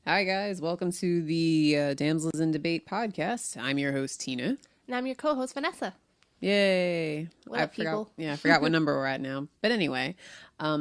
Hi, guys. Welcome to the Damsels in Debate podcast. I'm your host, Tina. And I'm your co-host, Vanessa. Yay. What up, people? I forgot what number we're at now. But anyway,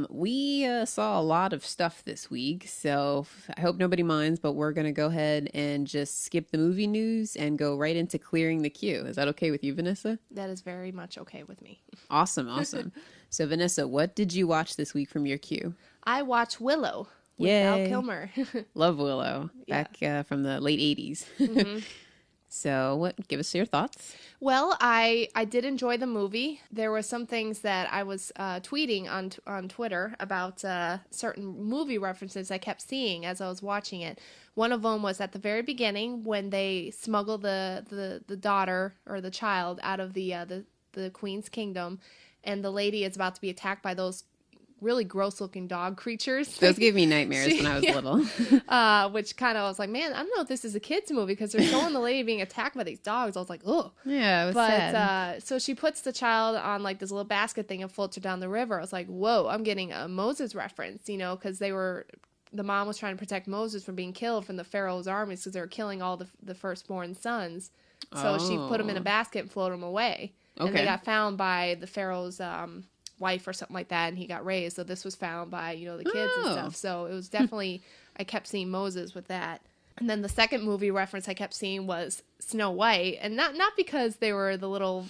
we saw a lot of stuff this week, so I hope nobody minds, but we're going to go ahead and just skip the movie news and go right into clearing the queue. Is that okay with you, Vanessa? That is very much okay with me. Awesome. So, Vanessa, what did you watch this week from your queue? I watched Willow with Val Kilmer. Love Willow. Back from the late 80s. Mm-hmm. So, give us your thoughts. Well, I did enjoy the movie. There were some things that I was tweeting on Twitter about certain movie references I kept seeing as I was watching it. One of them was at the very beginning when they smuggle the daughter or the child out of the queen's kingdom, and the lady is about to be attacked by those really gross-looking dog creatures. Those gave me nightmares when I was little. Which kind of, I was like, man, I don't know if this is a kid's movie because they're showing the lady being attacked by these dogs. I was like, oh. Yeah, it was sad. So she puts the child on like this little basket thing and floats her down the river. I was like, whoa, I'm getting a Moses reference, because the mom was trying to protect Moses from being killed from the Pharaoh's armies because they were killing all the firstborn sons. So she put him in a basket and floated him away. Okay. And they got found by the Pharaoh's wife or something like that, and he got raised. So this was found by the kids and stuff. So it was definitely I kept seeing Moses with that. And then the second movie reference I kept seeing was Snow White, and not because they were the little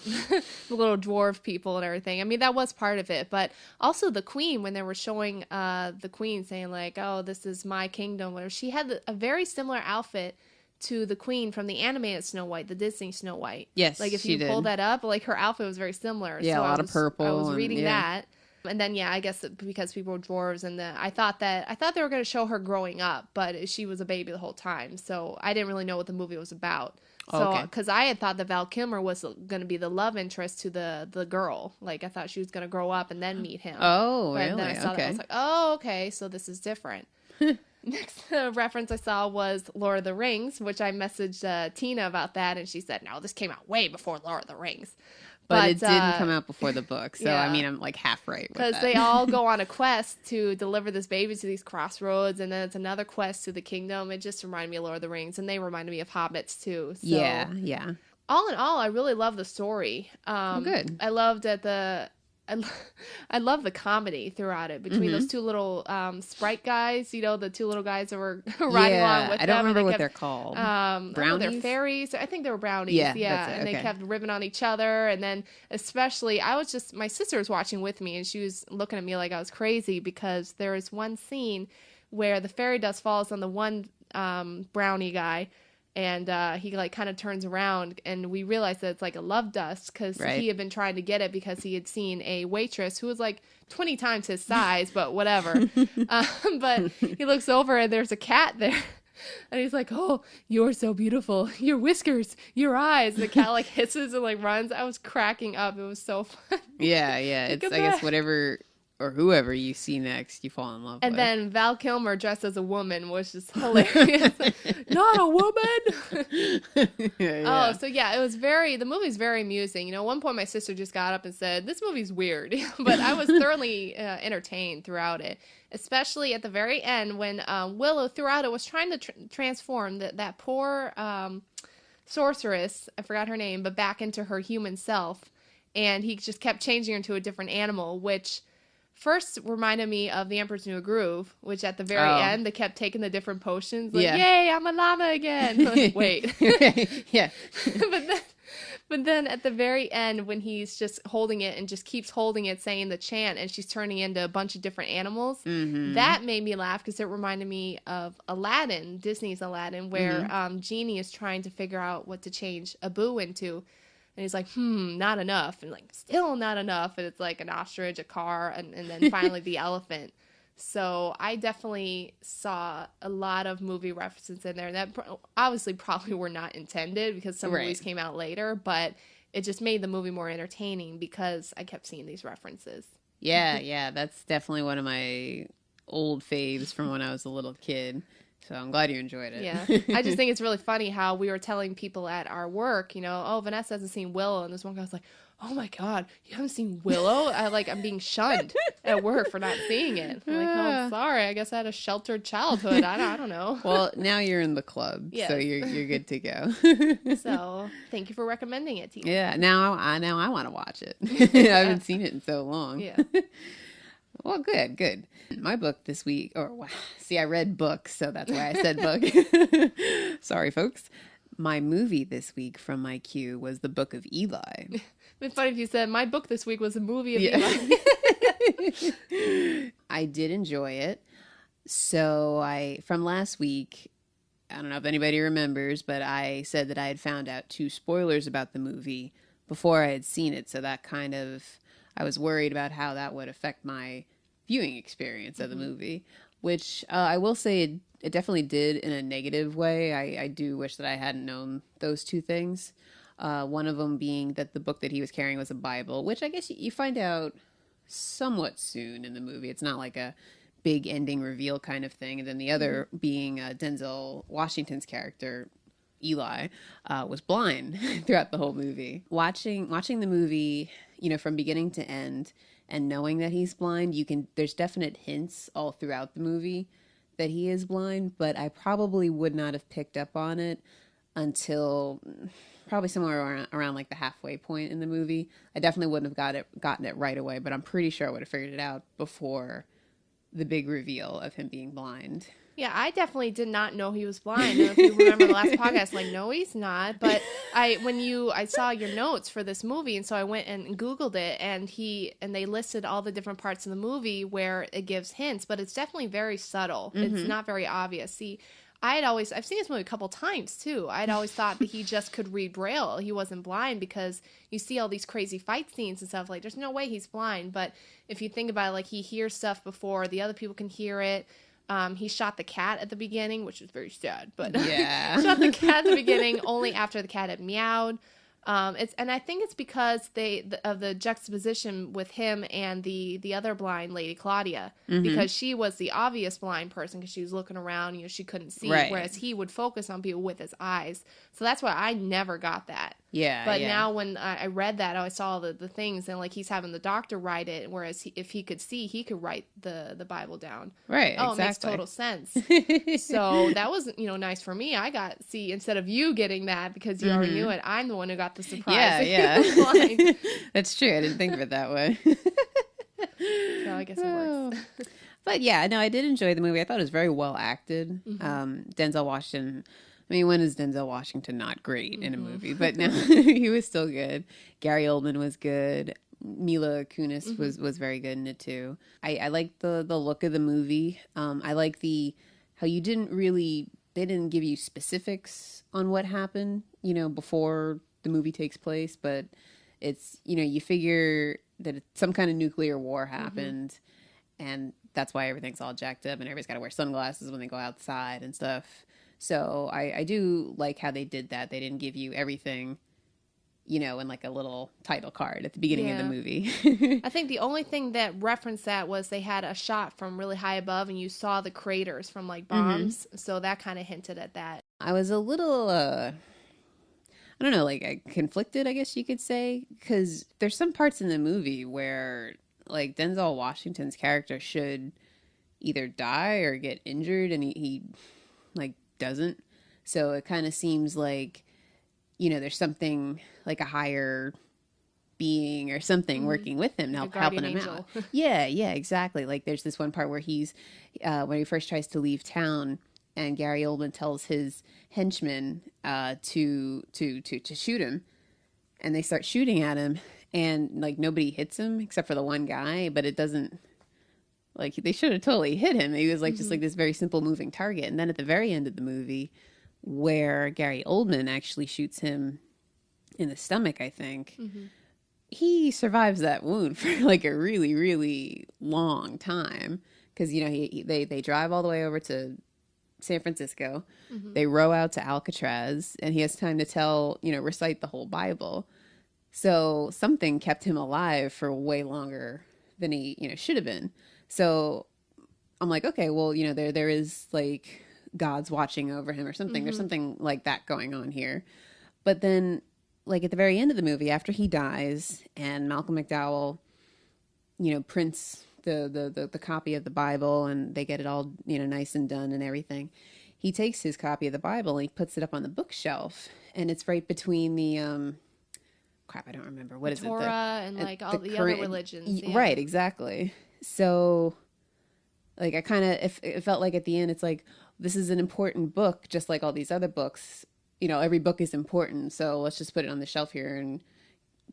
the little dwarf people and everything. I mean, that was part of it, but also the queen, when they were showing the queen saying like, oh, this is my kingdom, whatever. She had a very similar outfit to the queen from the animated Snow White, the Disney Snow White. Yes, like if you pull that up, like her outfit was very similar. Yeah, so a lot of purple. I was reading that, and then I guess because people were dwarves, and I thought they were going to show her growing up, but she was a baby the whole time, so I didn't really know what the movie was about. So, because I had thought that Val Kilmer was going to be the love interest to the girl, like I thought she was going to grow up and then meet him. Oh, but really? Then I saw that, I was like, oh, okay, so this is different. Next reference I saw was Lord of the Rings, which I messaged Tina about that, and she said, no, this came out way before Lord of the Rings. But it didn't come out before the book, so I mean, I'm like half right with that. Because they all go on a quest to deliver this baby to these crossroads, and then it's another quest to the kingdom. It just reminded me of Lord of the Rings, and they reminded me of Hobbits, too. So, yeah. All in all, I really love the story. Good. I loved I love the comedy throughout it between those two little Sprite guys, the two little guys that were riding along with them. I don't remember what they're called. Brownies? They're fairies. I think they were brownies. Yeah, and they kept ribbing on each other. And then especially, my sister was watching with me, and she was looking at me like I was crazy because there is one scene where the fairy dust falls on the one brownie guy, and he like kind of turns around, and we realize that it's like a love dust because he had been trying to get it because he had seen a waitress who was like 20 times his size, but whatever. But he looks over and there's a cat there. And he's like, oh, you're so beautiful. Your whiskers, your eyes. And the cat like hisses and like runs. I was cracking up. It was so fun. Yeah. It's, I guess, whatever or whoever you see next, you fall in love with. And then Val Kilmer dressed as a woman was just hilarious. Not a woman! Oh, so it was the movie's very amusing. At one point my sister just got up and said, this movie's weird. But I was thoroughly entertained throughout it. Especially at the very end when Willow throughout it was trying to transform that poor sorceress, I forgot her name, but back into her human self. And he just kept changing her into a different animal, which first reminded me of The Emperor's New Groove, which at the very end, they kept taking the different potions. Like, yay, I'm a llama again. Like, wait. Yeah. But then at the very end, when he's just holding it and just keeps holding it, saying the chant, and she's turning into a bunch of different animals, that made me laugh because it reminded me of Aladdin, Disney's Aladdin, where Genie is trying to figure out what to change Abu into. And he's like, not enough. And like, still not enough. And it's like an ostrich, a car, and then finally the elephant. So I definitely saw a lot of movie references in there. And that obviously probably were not intended because some movies came out later. But it just made the movie more entertaining because I kept seeing these references. Yeah. That's definitely one of my old faves from when I was a little kid. So I'm glad you enjoyed Yeah. it. I just think it's really funny how we were telling people at our work, oh, Vanessa hasn't seen Willow. And this one guy was like, oh my God, you haven't seen Willow? I'm being shunned at work for not seeing it. I'm like, oh, Ah. sorry. I guess I had a sheltered childhood. I don't know. Well, now you're in the club, so Yes. you're good to go. So thank you for recommending it to you. Yeah, now I want to watch it. I Yeah. haven't seen it in so long. Yeah. Well, good, good. My book this week, or wow, see, I read books, so that's why I said book. Sorry, folks. My movie this week from my queue was The Book of Eli. It'd be funny if you said my book this week was a movie of Yeah. Eli. I did enjoy it. So from last week, I don't know if anybody remembers, but I said that I had found out 2 spoilers about the movie before I had seen it. So that kind of, I was worried about how that would affect my viewing experience of the movie, which I will say it definitely did in a negative way. I do wish that I hadn't known those 2 things. One of them being that the book that he was carrying was a Bible, which I guess you find out somewhat soon in the movie. It's not like a big ending reveal kind of thing. And then the other being Denzel Washington's character, Eli, was blind throughout the whole movie. Watching the movie, from beginning to end, and knowing that he's blind, there's definite hints all throughout the movie that he is blind, but I probably would not have picked up on it until probably somewhere around like the halfway point in the movie. I definitely wouldn't have gotten it right away, but I'm pretty sure I would have figured it out before the big reveal of him being blind. Yeah, I definitely did not know he was blind. I don't know if you remember the last podcast, like, no, he's not. But I saw your notes for this movie, and so I went and Googled it, and they listed all the different parts of the movie where it gives hints, but it's definitely very subtle. Mm-hmm. It's not very obvious. See, I've seen this movie a couple times too. I'd always thought that he just could read Braille. He wasn't blind, because you see all these crazy fight scenes and stuff. Like, there's no way he's blind. But if you think about it, like, he hears stuff before the other people can hear it. He shot the cat at the beginning, which was very sad. But yeah, shot the cat at the beginning only after the cat had meowed. And I think it's because of the juxtaposition with him and the other blind lady, Claudia, because she was the obvious blind person because she was looking around, she couldn't see, right. Whereas he would focus on people with his eyes. So that's why I never got that. Yeah. But now when I read that, I saw the things, and like he's having the doctor write it, whereas if he could see, he could write the Bible down. Right. Oh, exactly. It makes total sense. So that was nice for me. I got see instead of you getting that because you already knew it. I'm the one who got the surprise. Yeah. That's true. I didn't think of it that way. So I guess it works. But yeah, no, I did enjoy the movie. I thought it was very well acted. Denzel Washington. I mean, when is Denzel Washington not great in a movie? But no, he was still good. Gary Oldman was good. Mila Kunis was very good in it too. I liked the look of the movie. I like how they didn't give you specifics on what happened, before the movie takes place, but it's, you figure that some kind of nuclear war happened, and that's why everything's all jacked up and everybody's got to wear sunglasses when they go outside and stuff. So I do like how they did that. They didn't give you everything, in like a little title card at the beginning of the movie. I think the only thing that referenced that was they had a shot from really high above and you saw the craters from like bombs. So that kind of hinted at that. I was a little, I don't know, like conflicted, I guess you could say, because there's some parts in the movie where like Denzel Washington's character should either die or get injured, and he like doesn't. So it kind of seems like, there's something like a higher being or something working with him, helping him out. Yeah, exactly. Like there's this one part where he's when he first tries to leave town, and Gary Oldman tells his henchmen to shoot him, and they start shooting at him, and like nobody hits him except for the one guy, but it doesn't, like, they should have totally hit him. He was like just like this very simple moving target. And then at the very end of the movie, where Gary Oldman actually shoots him in the stomach, I think, he survives that wound for like a really, really long time. Because, they drive all the way over to San Francisco. They row out to Alcatraz, and he has time to recite the whole Bible. So something kept him alive for way longer than he, should have been. So I'm like, okay, well, there is like God's watching over him or something. There's something like that going on here. But then, like, at the very end of the movie, after he dies and Malcolm McDowell, prints the copy of the Bible and they get it all, nice and done and everything, he takes his copy of the Bible and he puts it up on the bookshelf, and it's right between the crap, I don't remember what is it, Torah and like all the other religions. Yeah. Right, exactly. So, like, I kind of it felt like at the end it's like, this is an important book, just like all these other books. Every book is important, so let's just put it on the shelf here and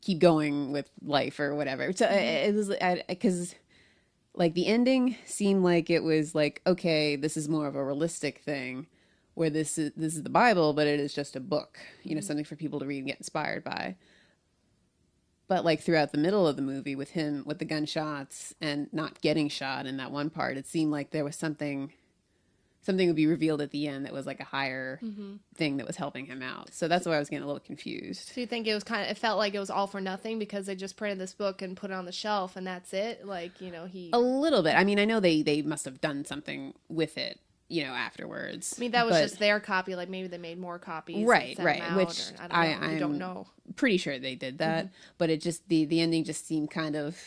keep going with life or whatever. So it was because, like, the ending seemed like it was like, okay, this is more of a realistic thing, where this is the Bible, but it is just a book, something for people to read and get inspired by. But, like, throughout the middle of the movie with him with the gunshots and not getting shot in that one part, it seemed like there was something would be revealed at the end that was like a higher thing that was helping him out. So that's why I was getting a little confused. So you think it felt like it was all for nothing because they just printed this book and put it on the shelf and that's it? Like, he... A little bit. I mean, I know they must have done something with it, afterwards. I mean, that was just their copy. Like, maybe they made more copies. Right. Out, which I don't know. Pretty sure they did that. But it just, the ending just seemed kind of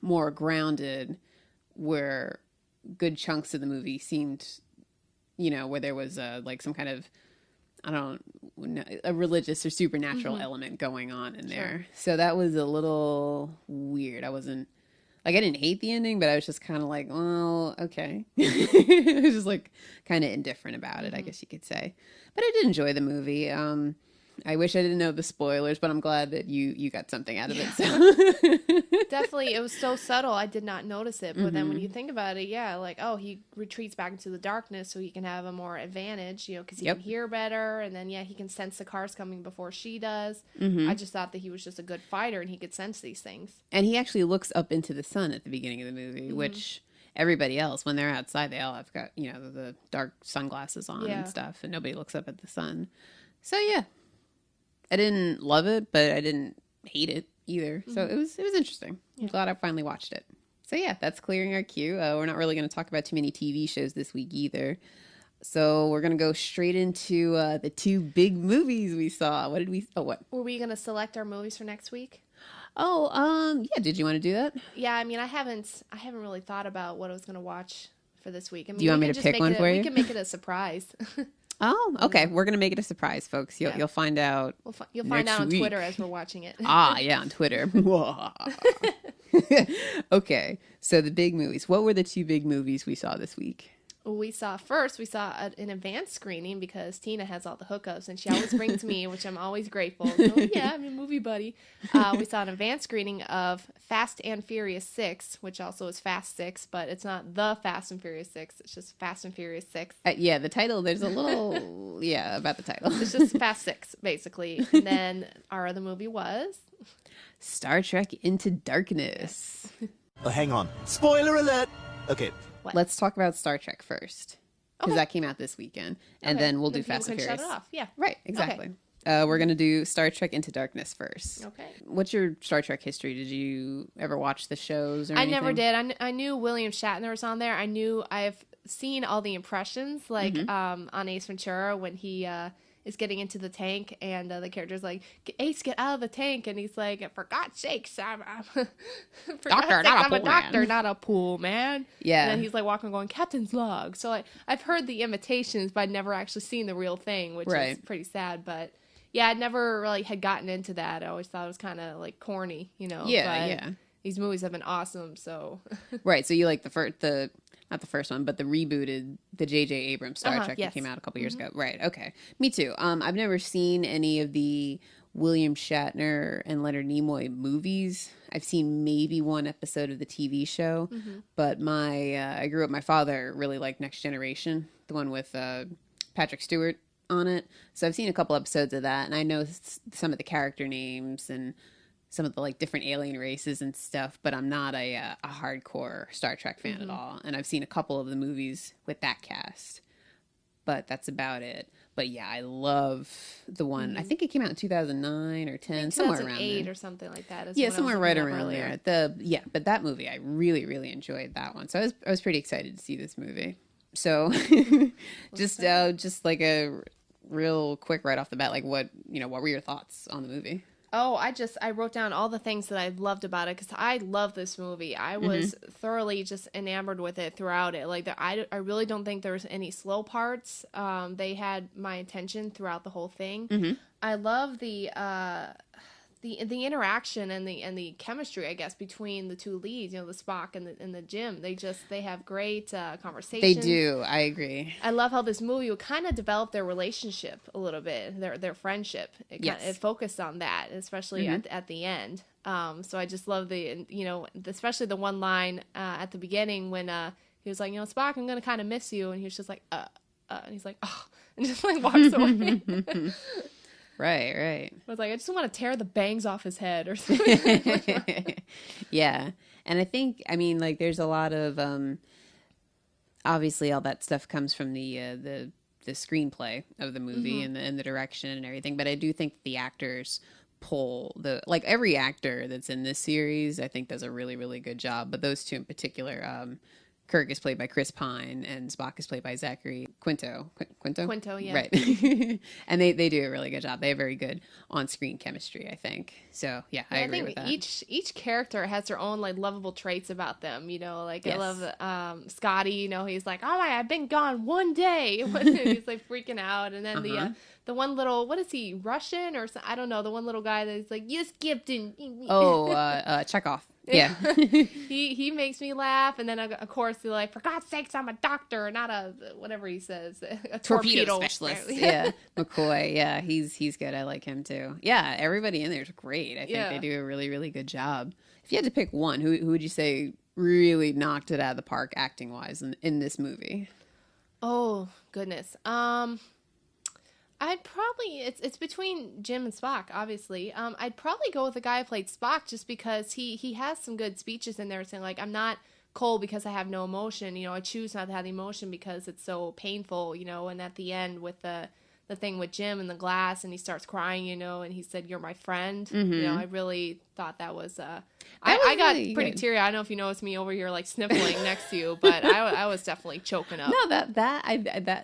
more grounded, where good chunks of the movie seemed... where there was like some kind of, I don't know, a religious or supernatural element going on in there. So that was a little weird. I wasn't, like, I didn't hate the ending, but I was just kind of like, well, okay. I was just like kind of indifferent about it, I guess you could say. But I did enjoy the movie. I wish I didn't know the spoilers, but I'm glad that you got something out of it. So. Definitely, it was so subtle. I did not notice it. But then when you think about it, yeah, like, oh, he retreats back into the darkness so he can have a more advantage, because he can hear better. And then, he can sense the cars coming before she does. I just thought that he was just a good fighter and he could sense these things. And he actually looks up into the sun at the beginning of the movie, which... Everybody else, when they're outside, they all have got, the dark sunglasses on and stuff, and nobody looks up at the sun. So, yeah. I didn't love it, but I didn't hate it either. So it was interesting. I'm glad I finally watched it. So yeah, that's clearing our queue. We're not really going to talk about too many TV shows this week either. So we're going to go straight into the two big movies we saw. What? Were we going to select our movies for next week? Yeah. Did you want to do that? Yeah, I mean, I haven't really thought about what I was going to watch for this week. I mean, do you want me to pick one for you? We can make it a surprise. Oh, okay. We're going to make it a surprise, folks. You'll find out. You'll find out on Twitter as we're watching it. Yeah, on Twitter. Okay. So the big movies. What were the two big movies we saw this week? We saw an advanced screening because Tina has all the hookups and she always brings me, which I'm always grateful. So, yeah, I'm a movie buddy. We saw an advanced screening of Fast and Furious 6, which also is Fast 6, but it's not the Fast and Furious 6. It's just Fast and Furious 6. Yeah, the title, there's a little, about the title. It's just Fast 6, basically. And then our other movie was... Star Trek Into Darkness. Oh, hang on. Spoiler alert! Okay. What? Let's talk about Star Trek first, because that came out this weekend, and then we'll do Fast and Furious. Shut it off. Yeah. Right. Exactly. Okay. We're gonna do Star Trek Into Darkness first. Okay. What's your Star Trek history? Did you ever watch the shows or anything? I never did. I knew William Shatner was on there. I've seen all the impressions, like on Ace Ventura when he is getting into the tank and the character's like, Ace, get out of the tank, and he's like, for God's sakes, I'm a doctor, not a pool man. Yeah. And then he's like walking going, Captain's log. So I've heard the imitations, but I'd never actually seen the real thing, which is pretty sad. But yeah, I'd never really had gotten into that. I always thought it was kind of like corny, Yeah, but yeah. These movies have been awesome, so. Right, so you like not the first one, but the rebooted, the J.J. Abrams Star Trek that came out a couple years ago. Right, okay. Me too. I've never seen any of the William Shatner and Leonard Nimoy movies. I've seen maybe one episode of the TV show, but I grew up, my father really liked Next Generation, the one with Patrick Stewart on it. So I've seen a couple episodes of that, and I know some of the character names and some of the like different alien races and stuff, but I'm not a hardcore Star Trek fan at all. And I've seen a couple of the movies with that cast, but that's about it. But yeah, I love the one. I think it came out in 2009 or 10, somewhere around there. Or something like that. Yeah, somewhere right around there. But that movie, I really, really enjoyed that one. So I was pretty excited to see this movie. So just like a real quick right off the bat, like what were your thoughts on the movie? Oh, I wrote down all the things that I loved about it because I love this movie. I was thoroughly just enamored with it throughout it. Like I really don't think there was any slow parts. They had my attention throughout the whole thing. I love the interaction and the chemistry, I guess, between the two leads. The Spock and the Jim. They have great conversations. They do. I agree. I love how this movie would kind of develop their relationship a little bit, their friendship. It focused on that, especially at the end. So I just love especially the one line at the beginning when he was like, Spock, I'm going to kind of miss you. And he was just like, and he's like, oh, and just like walks away. Right. I was like, I just want to tear the bangs off his head or something. Yeah. And I think, like there's a lot of, obviously all that stuff comes from the screenplay of the movie and the direction and everything. But I do think the actors pull every actor that's in this series, I think does a really, really good job. But those two in particular, Kirk is played by Chris Pine and Spock is played by Zachary Quinto. Quinto, yeah. Right. And they do a really good job. They have very good on-screen chemistry, I think. So, yeah, I agree with that. Each character has their own, lovable traits about them, Yes. I love Scotty, he's like, oh my, I've been gone one day. He's, freaking out. And then the one little, what is he, Russian or I don't know, the one little guy that's like, yes, Captain. Chekhov. Yeah. he makes me laugh. And then, of course, they're like, for God's sakes, I'm a doctor, not a, whatever he says, a torpedo specialist. Yeah. McCoy. Yeah. He's good. I like him too. Yeah. Everybody in there is great. I think they do a really, really good job. If you had to pick one, who would you say really knocked it out of the park acting wise in this movie? Oh, goodness. I'd probably it's between Jim and Spock, obviously. I'd probably go with the guy who played Spock just because he has some good speeches in there saying I'm not cold because I have no emotion. I choose not to have the emotion because it's so painful. And at the end with the thing with Jim and the glass and he starts crying. And he said, "You're my friend." I really thought that was. I got really pretty teary. I don't know if you noticed me over here sniffling next to you, but I was definitely choking up. No,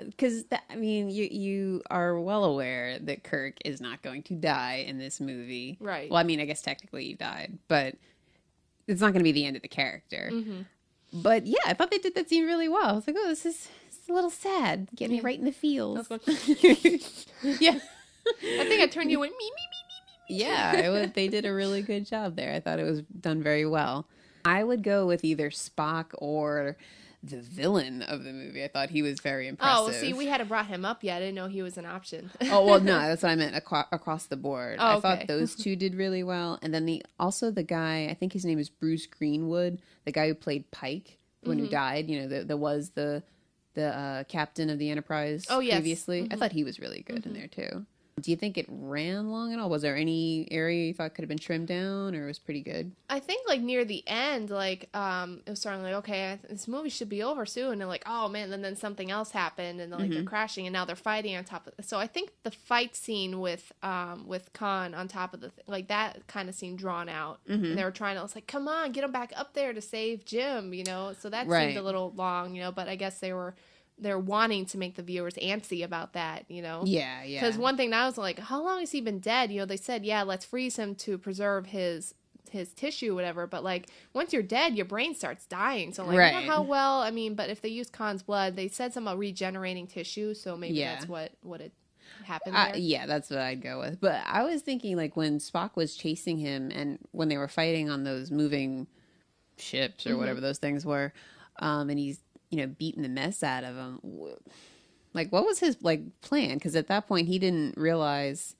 because you are well aware that Kirk is not going to die in this movie, right? Well, I guess technically he died, but it's not going to be the end of the character. But yeah, I thought they did that scene really well. I was like, oh, this is a little sad, getting me right in the feels. Yeah, I think I turned you and me. Yeah, they did a really good job there. I thought it was done very well. I would go with either Spock or the villain of the movie. I thought he was very impressive. Oh, see, we hadn't brought him up yet. I didn't know he was an option. Oh, well, no, that's what I meant across the board. Oh, I thought those two did really well. And then also the guy, I think his name is Bruce Greenwood, the guy who played Pike, the one who died, there was the captain of the Enterprise previously. I thought he was really good in there too. Do you think it ran long at all? Was there any area you thought could have been trimmed down, or it was pretty good? I think near the end, it was starting okay, this movie should be over soon, and oh man, and then something else happened, and they're crashing, and now they're fighting on top of. So I think the fight scene with Khan on top of the that kind of seemed drawn out, and they were trying to. I was like, come on, get him back up there to save Jim, So that seemed a little long, But I guess they're wanting to make the viewers antsy about that, Yeah. Because one thing I was like, how long has he been dead? They said, yeah, let's freeze him to preserve his tissue, whatever. But once you're dead, your brain starts dying. So I don't know how well. But if they use Khan's blood, they said something about regenerating tissue. So maybe that's what it happened there. Yeah, that's what I'd go with. But I was thinking when Spock was chasing him and when they were fighting on those moving ships or whatever those things were, and he's beating the mess out of him. What was his plan? Because at that point he didn't realize,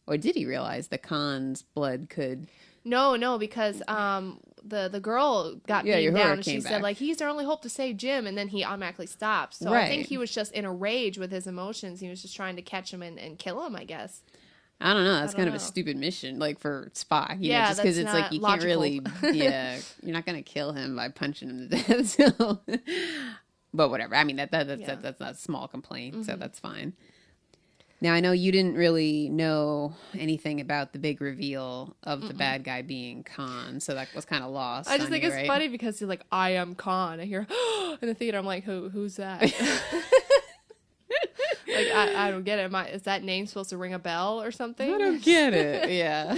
or did he realize that Khan's blood could? No, because the girl got beaten down and she said he's their only hope to save Jim, and then he automatically stopped. So I think he was just in a rage with his emotions. He was just trying to catch him and kill him, I guess. I don't know. That's kind of a stupid mission, for Spock. Just because it's you logical. Can't really, you're not going to kill him by punching him to death. So, but whatever. That's not a small complaint, so that's fine. Now, I know you didn't really know anything about the big reveal of the bad guy being Khan, so that was kind of lost. I just on think you, it's right? funny because he's like, I am Khan. I hear in the theater. I'm like, who's that? Like, I don't get it. Is that name supposed to ring a bell or something? I don't get it. Yeah.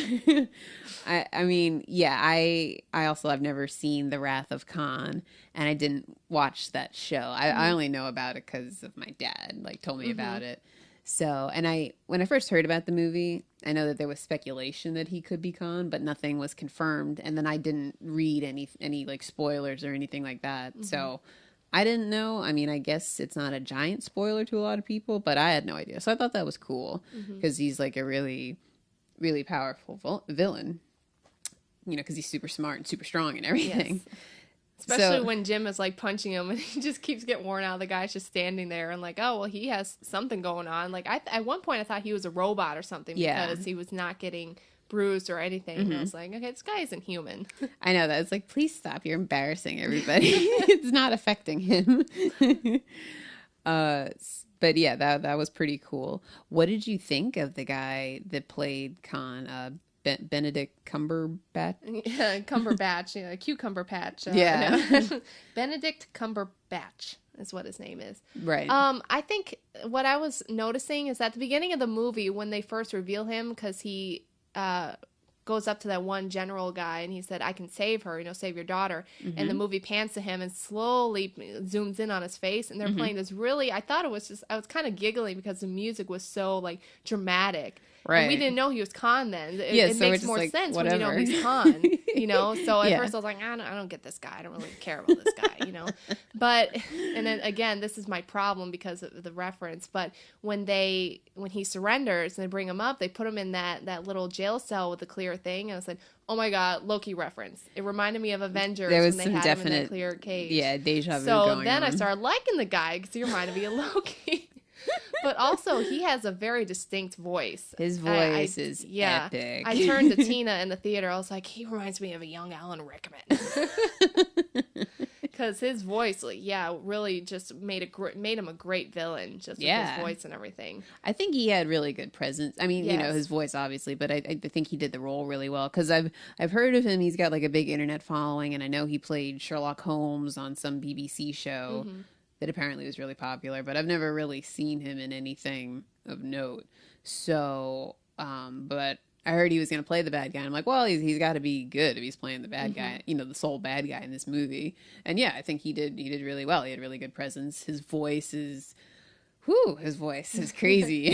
I mean, yeah, I also have never seen The Wrath of Khan, and I didn't watch that show. I only know about it because of my dad, like, told me about it. So, and when I first heard about the movie, I know that there was speculation that he could be Khan, but nothing was confirmed. And then I didn't read any like spoilers or anything like that. So I didn't know. I mean, I guess it's not a giant spoiler to a lot of people, but I had no idea. So I thought that was cool because he's like a really, really powerful villain, you know, because he's super smart and super strong and everything. Yes. Especially when Jim is like punching him and he just keeps getting worn out. The guy's just standing there and like, oh, well, he has something going on. Like at one point I thought he was a robot or something because he was not getting bruised or anything. And I was like, okay, this guy isn't human. I know that. It's like, please stop. You're embarrassing everybody. It's not affecting him. But yeah, that was pretty cool. What did you think of the guy that played Khan? Benedict Cumberbatch? Yeah, Cumberbatch, you know, Cucumber Patch. Yeah. No. Benedict Cumberbatch is what his name is. Right. I think what I was noticing is at the beginning of the movie when they first reveal him, because he goes up to that one general guy and he said, I can save her, you know, save your daughter. And the movie pans to him and slowly zooms in on his face. And they're playing this really, I was kind of giggling because the music was so like dramatic. Right. And we didn't know he was Khan then. It so makes we're more just like, sense whatever. when you know he's Khan, you know? So at Yeah. first I was like, I don't get this guy. I don't really care about this guy, you know? But, and then again, this is my problem because of the reference, but when he surrenders and they bring him up, they put him in that little jail cell with the clear thing. And I was like, oh my God, Loki reference. It reminded me of Avengers There was when they some had him in definite that clear cage. Yeah, deja vu So going then I on. started liking the guy because he reminded me of Loki. But also, he has a very distinct voice. His voice is yeah. epic. I turned to Tina in the theater. I was like, he reminds me of a young Alan Rickman. Because his voice, like, yeah, really just made him a great villain, just with his voice and everything. I think he had really good presence. I mean, you know, Yes. his voice obviously, but I think he did the role really well because I've heard of him. He's got like a big internet following, and I know he played Sherlock Holmes on some BBC show that apparently was really popular. But I've never really seen him in anything of note. So, but I heard he was going to play the bad guy. I'm like, well, he's got to be good if he's playing the bad guy, you know, the sole bad guy in this movie. And yeah, I think he did really well. He had really good presence. His voice is crazy.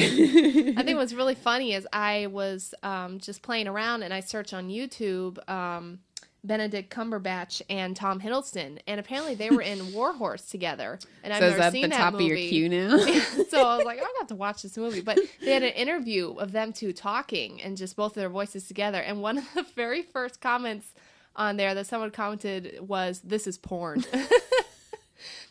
I think what's really funny is I was just playing around and I searched on YouTube Benedict Cumberbatch and Tom Hiddleston, and apparently they were in War Horse together. And I've So never is that seen the that top movie. of your queue now? So I was like, I got to watch this movie. But they had an interview of them two talking and just both of their voices together. And one of the very first comments on there that someone commented was, "This is porn."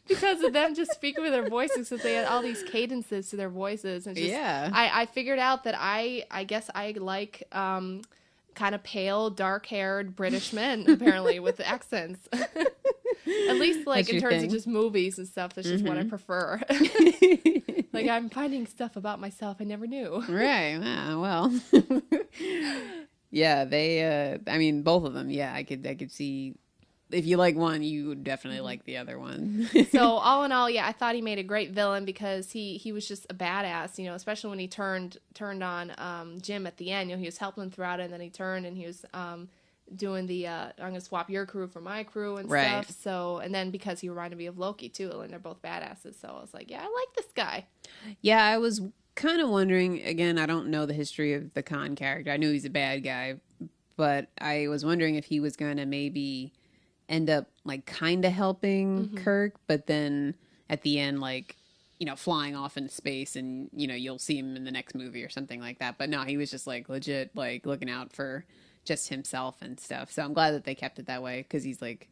Because of them just speaking with their voices, because they had all these cadences to their voices. And just, Yeah. I figured out that I guess I like kind of pale, dark-haired British men, apparently, with accents. At least, like, That's in your terms thing. of just movies and stuff, that's just what I prefer. Like, I'm finding stuff about myself I never knew. Right. Yeah, well. Yeah, they I mean both of them, yeah, I could see if you like one, you would definitely like the other one. So all in all, yeah, I thought he made a great villain because he was just a badass, you know, especially when he turned on Jim at the end. You know, he was helping him throughout it, and then he turned and he was doing the I'm gonna swap your crew for my crew and Right. stuff. So, and then because he reminded me of Loki too, and they're both badasses, so I was like, yeah, I like this guy. Yeah, I was kind of wondering, again, I don't know the history of the Khan character. I knew he's a bad guy, but I was wondering if he was going to maybe end up like kind of helping Kirk, but then at the end, like, you know, flying off into space and, you know, you'll see him in the next movie or something like that. But no, he was just like legit, like looking out for just himself and stuff. So I'm glad that they kept it that way because he's like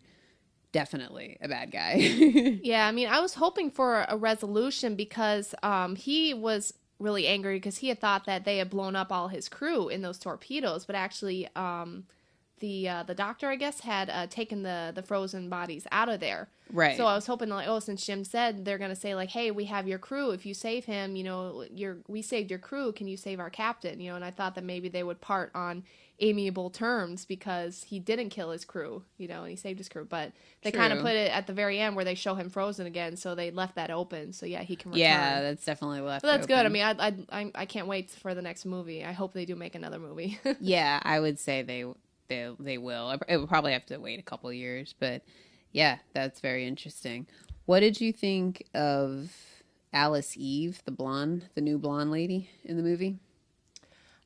definitely a bad guy. Yeah, I mean, I was hoping for a resolution because he was really angry because he had thought that they had blown up all his crew in those torpedoes, but actually the doctor, I guess, had taken the frozen bodies out of there. Right. So I was hoping, like, oh, since Jim said they're gonna say, like, hey, we have your crew. If you save him, we saved your crew. Can you save our captain? And I thought that maybe they would part on amiable terms because he didn't kill his crew, and he saved his crew. But they kind of put it at the very end where they show him frozen again, so they left that open. So yeah, he can return. Yeah, that's definitely left. But that's open. good. I mean, I can't wait for the next movie. I hope they do make another movie. Yeah, I would say they will. It will probably have to wait a couple years, but yeah, that's very interesting. What did you think of Alice Eve, the new blonde lady in the movie?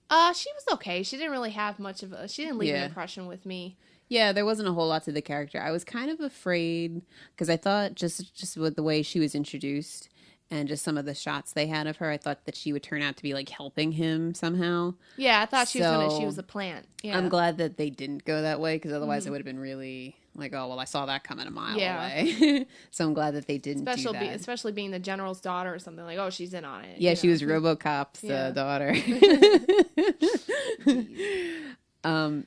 She was okay. She didn't really have much of she didn't leave an impression with me. Yeah, there wasn't a whole lot to the character. I was kind of afraid because I thought just with the way she was introduced and just some of the shots they had of her, I thought that she would turn out to be like helping him somehow. Yeah, I thought she was a plant. Yeah. I'm glad that they didn't go that way because otherwise it would have been really like, oh, well, I saw that coming a mile away. So I'm glad that they didn't do that. Especially being the general's daughter or something, like, oh, she's in on it. Yeah, she was RoboCop's daughter.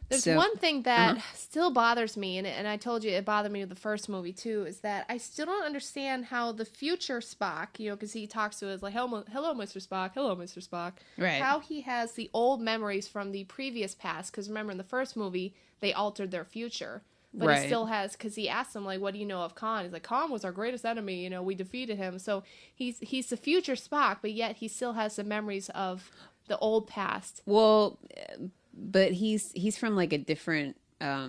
There's one thing that still bothers me, and I told you it bothered me with the first movie too, is that I still don't understand how the future Spock, because he talks to us like, hello, Mr. Spock, hello, Mr. Spock. Right. How he has the old memories from the previous past, because remember in the first movie, they altered their future. But he still has, because he asked him, like, what do you know of Khan? He's like, Khan was our greatest enemy, we defeated him. So he's the future Spock, but yet he still has the memories of the old past. Well, but he's from like a different how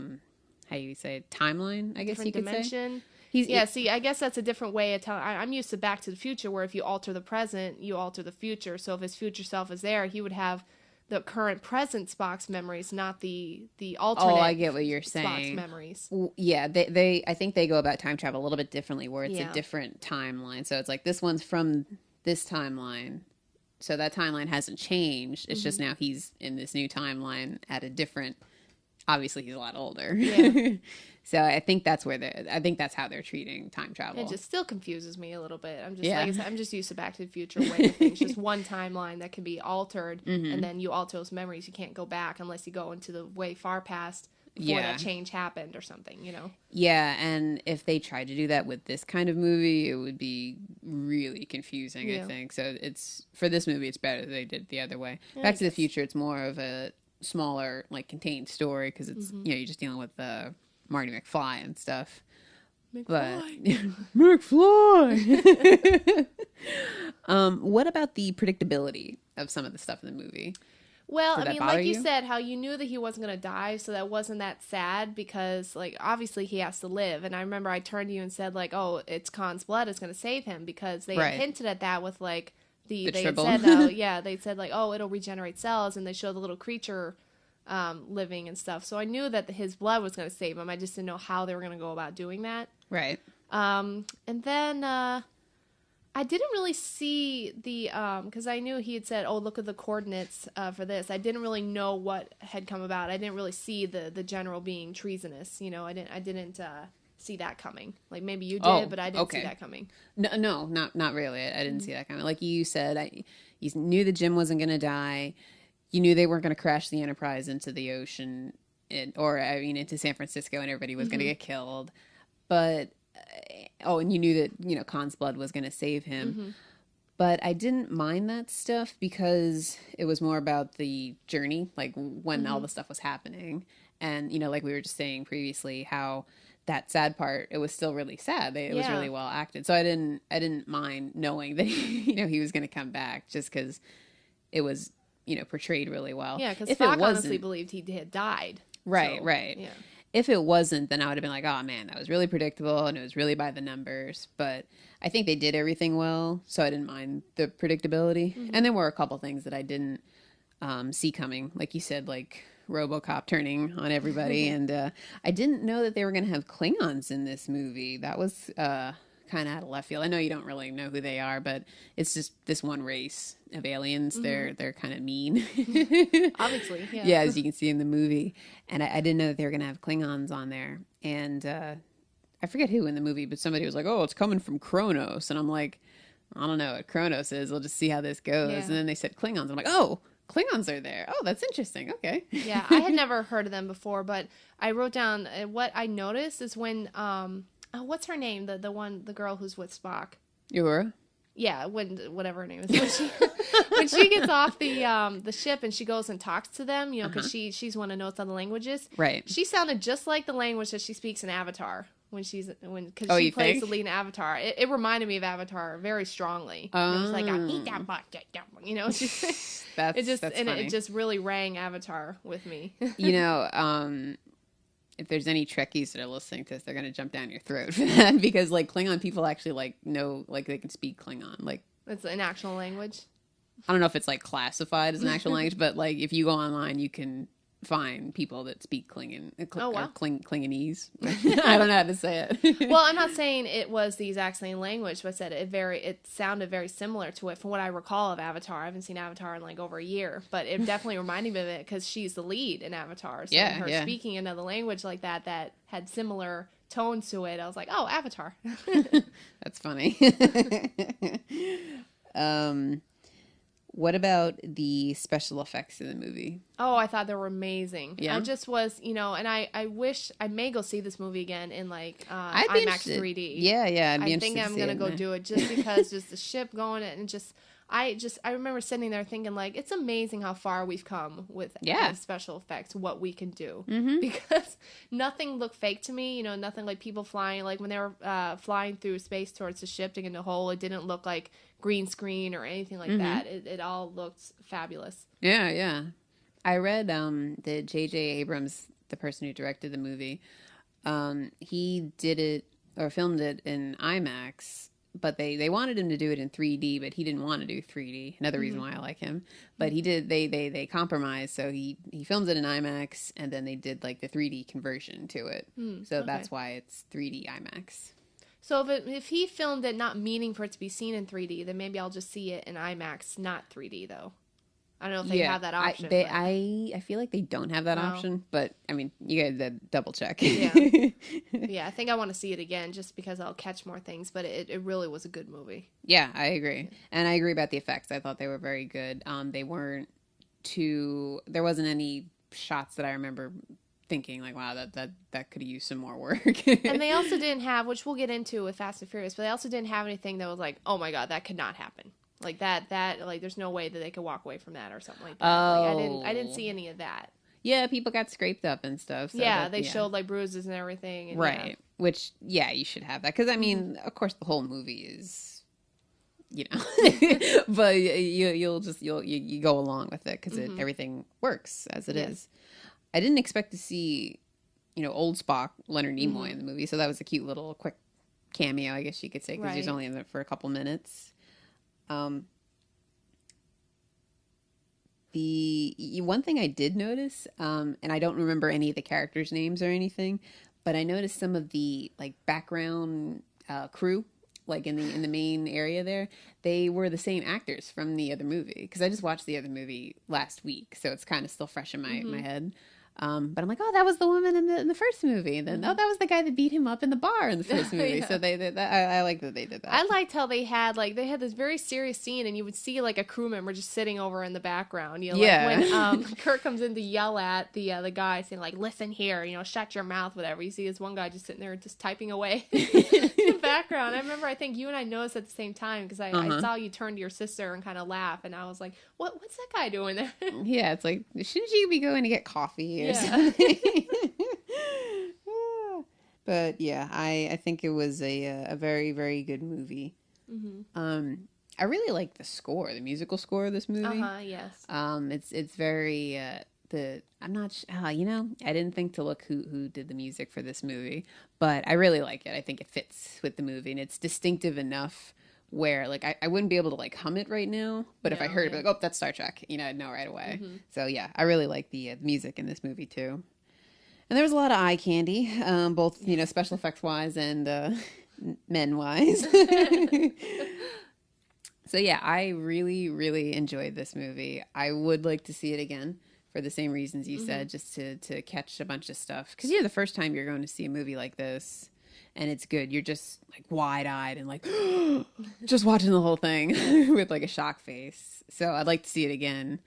you say timeline, I guess Different you could dimension. say. See, I guess that's a different way of telling. I'm used to Back to the Future, where if you alter the present, you alter the future. So if his future self is there, he would have the current present Spock's memories, not the alternate. Oh, I get what you're saying. Spock's memories. Well, yeah, they I think they go about time travel a little bit differently, where it's a different timeline. So it's like this one's from this timeline. So that timeline hasn't changed. It's just now he's in this new timeline at a different. Obviously, he's a lot older. Yeah. So I think that's how they're treating time travel. It just still confuses me a little bit. I'm just like I said, I'm just used to Back to the Future way of things. Just one timeline that can be altered, and then you alter those memories. You can't go back unless you go into the way far past before that change happened or something. Yeah, and if they tried to do that with this kind of movie, it would be really confusing. I think so. For this movie, it's better they did it the other way. Back to the Future, it's more of a smaller, like contained story because it's you're just dealing with Marty McFly and stuff. McFly. McFly. What about the predictability of some of the stuff in the movie? Well, I mean, like you said, how you knew that he wasn't going to die, so that wasn't that sad because, like, obviously he has to live. And I remember I turned to you and said, like, oh, it's Khan's blood is going to save him because they hinted at that with, like, they had said, they said, like, oh, it'll regenerate cells, and they show the little creature living and stuff. So I knew that his blood was going to save him. I just didn't know how they were going to go about doing that. Right. And then I didn't really see the because I knew he had said, oh, look at the coordinates for this. I didn't really know what had come about. I didn't really see the general being treasonous. I didn't see that coming. Like maybe you did, but I didn't see that coming. No, not really. I didn't see that coming. Like you said, you knew that Jim wasn't going to die. You knew they weren't going to crash the Enterprise into the ocean, into San Francisco, and everybody was going to get killed. But and you knew that Khan's blood was going to save him. But I didn't mind that stuff because it was more about the journey, like when all the stuff was happening, and like we were just saying previously, how that sad part, it was still really sad. It was really well acted, so I didn't mind knowing that he was going to come back, just because it was portrayed really well. Yeah, because Spock honestly believed he had died. Right, so, right. Yeah. If it wasn't, then I would have been like, oh man, that was really predictable and it was really by the numbers. But I think they did everything well, so I didn't mind the predictability. And there were a couple things that I didn't see coming, like you said, like RoboCop turning on everybody. And I didn't know that they were going to have Klingons in this movie. That was kind of out of left field. I know you don't really know who they are, but it's just this one race of aliens. They're kind of mean. Obviously, yeah. Yeah, as you can see in the movie. And I didn't know that they were going to have Klingons on there. And I forget who in the movie, but somebody was like, oh, it's coming from Kronos. And I'm like, I don't know what Kronos is. We'll just see how this goes. Yeah. And then they said Klingons. I'm like, oh, Klingons are there. Oh, that's interesting. Okay. Yeah, I had never heard of them before, but I wrote down what I noticed is when what's her name? The girl who's with Spock. Uhura? Yeah, whatever her name is. When she gets off the ship and she goes and talks to them, because she's one who knows other languages. Right. She sounded just like the language that she speaks in Avatar because she you plays think? the lead in Avatar. It reminded me of Avatar very strongly. It was like, I eat that butt, That's and funny. it just really rang Avatar with me. If there's any Trekkies that are listening to this, they're gonna jump down your throat for that because like Klingon people actually like know like they can speak Klingon. Like It's an actual language. I don't know if it's like classified as an actual language, but like if you go online, you can find people that speak Klingon. Klingonese. I don't know how to say it. Well, I'm not saying it was the exact same language, but I said it sounded very similar to it from what I recall of Avatar. I haven't seen Avatar in like over a year, but it definitely reminded me of it because she's the lead in Avatar. So her speaking another language like that had similar tones to it, I was like, oh, Avatar. That's funny. What about the special effects in the movie? Oh, I thought they were amazing. Yeah. I just was, and I wish I may go see this movie again in like I'd be IMAX interested. 3D. Yeah, I'd be I think I'm gonna go do it just because just the ship going and I remember sitting there thinking like it's amazing how far we've come with special effects, what we can do because nothing looked fake to me. Nothing like people flying like when they were flying through space towards the ship digging the hole. It didn't look like green screen or anything like that. It all looked fabulous. Yeah. I read that J.J. Abrams, the person who directed the movie, he did it or filmed it in IMAX. But they wanted him to do it in 3D, but he didn't want to do 3D. Another reason why I like him. But he did. They compromised. So he filmed it in IMAX, and then they did like the 3D conversion to it. So that's why it's 3D IMAX. So if he filmed it not meaning for it to be seen in 3D, then maybe I'll just see it in IMAX, not 3D though. I don't know if they have that option. I feel like they don't have that option, but I mean, you gotta double check. Yeah, yeah. I think I want to see it again just because I'll catch more things. But it really was a good movie. Yeah, I agree, and I agree about the effects. I thought they were very good. They weren't too. There wasn't any shots that I remember thinking like, wow, that could have used some more work. And they also didn't have, which we'll get into with Fast and Furious, but they also didn't have anything that was like, oh my god, that could not happen. Like that, like there's no way that they could walk away from that or something like that. Like, I didn't see any of that. Yeah, people got scraped up and stuff. So they showed like bruises and everything. And, right. Yeah. Which, you should have that. Because, I mean, of course, the whole movie is, but you go along with it because everything works as it is. I didn't expect to see, old Spock, Leonard Nimoy in the movie. So that was a cute little quick cameo, I guess you could say, because he's only in there for a couple minutes. The one thing I did notice, and I don't remember any of the characters' names or anything, but I noticed some of the like background crew, like in the main area there, they were the same actors from the other movie because I just watched the other movie last week, so it's kind of still fresh in my head. But I'm like, oh, that was the woman in the first movie. And then, oh, that was the guy that beat him up in the bar in the first movie. So I like that they did that. I liked how they had this very serious scene, and you would see like a crew member just sitting over in the background. Like when Kurt comes in to yell at the guy saying like, listen here, shut your mouth, whatever. You see this one guy just sitting there just typing away in the background. I remember, I think you and I noticed at the same time because I saw you turn to your sister and kind of laugh, and I was like, what's that guy doing there? Yeah, it's like, shouldn't you be going to get coffee or something? But yeah, I think it was a very, very good movie. I really like the score, the musical score of this movie. Yes. It's very I'm not I didn't think to look who did the music for this movie, but I really like it. I think it fits with the movie and it's distinctive enough where like I wouldn't be able to like hum it right now, but if I heard it, I'd be like, oh, that's Star Trek, I'd know right away. So yeah, I really like the music in this movie too. And there was a lot of eye candy, both special effects wise and men wise. So yeah, I really, really enjoyed this movie. I would like to see it again for the same reasons you said, just to catch a bunch of stuff. Because the first time you're going to see a movie like this, and it's good, you're just like wide-eyed and like just watching the whole thing with like a shock face. So I'd like to see it again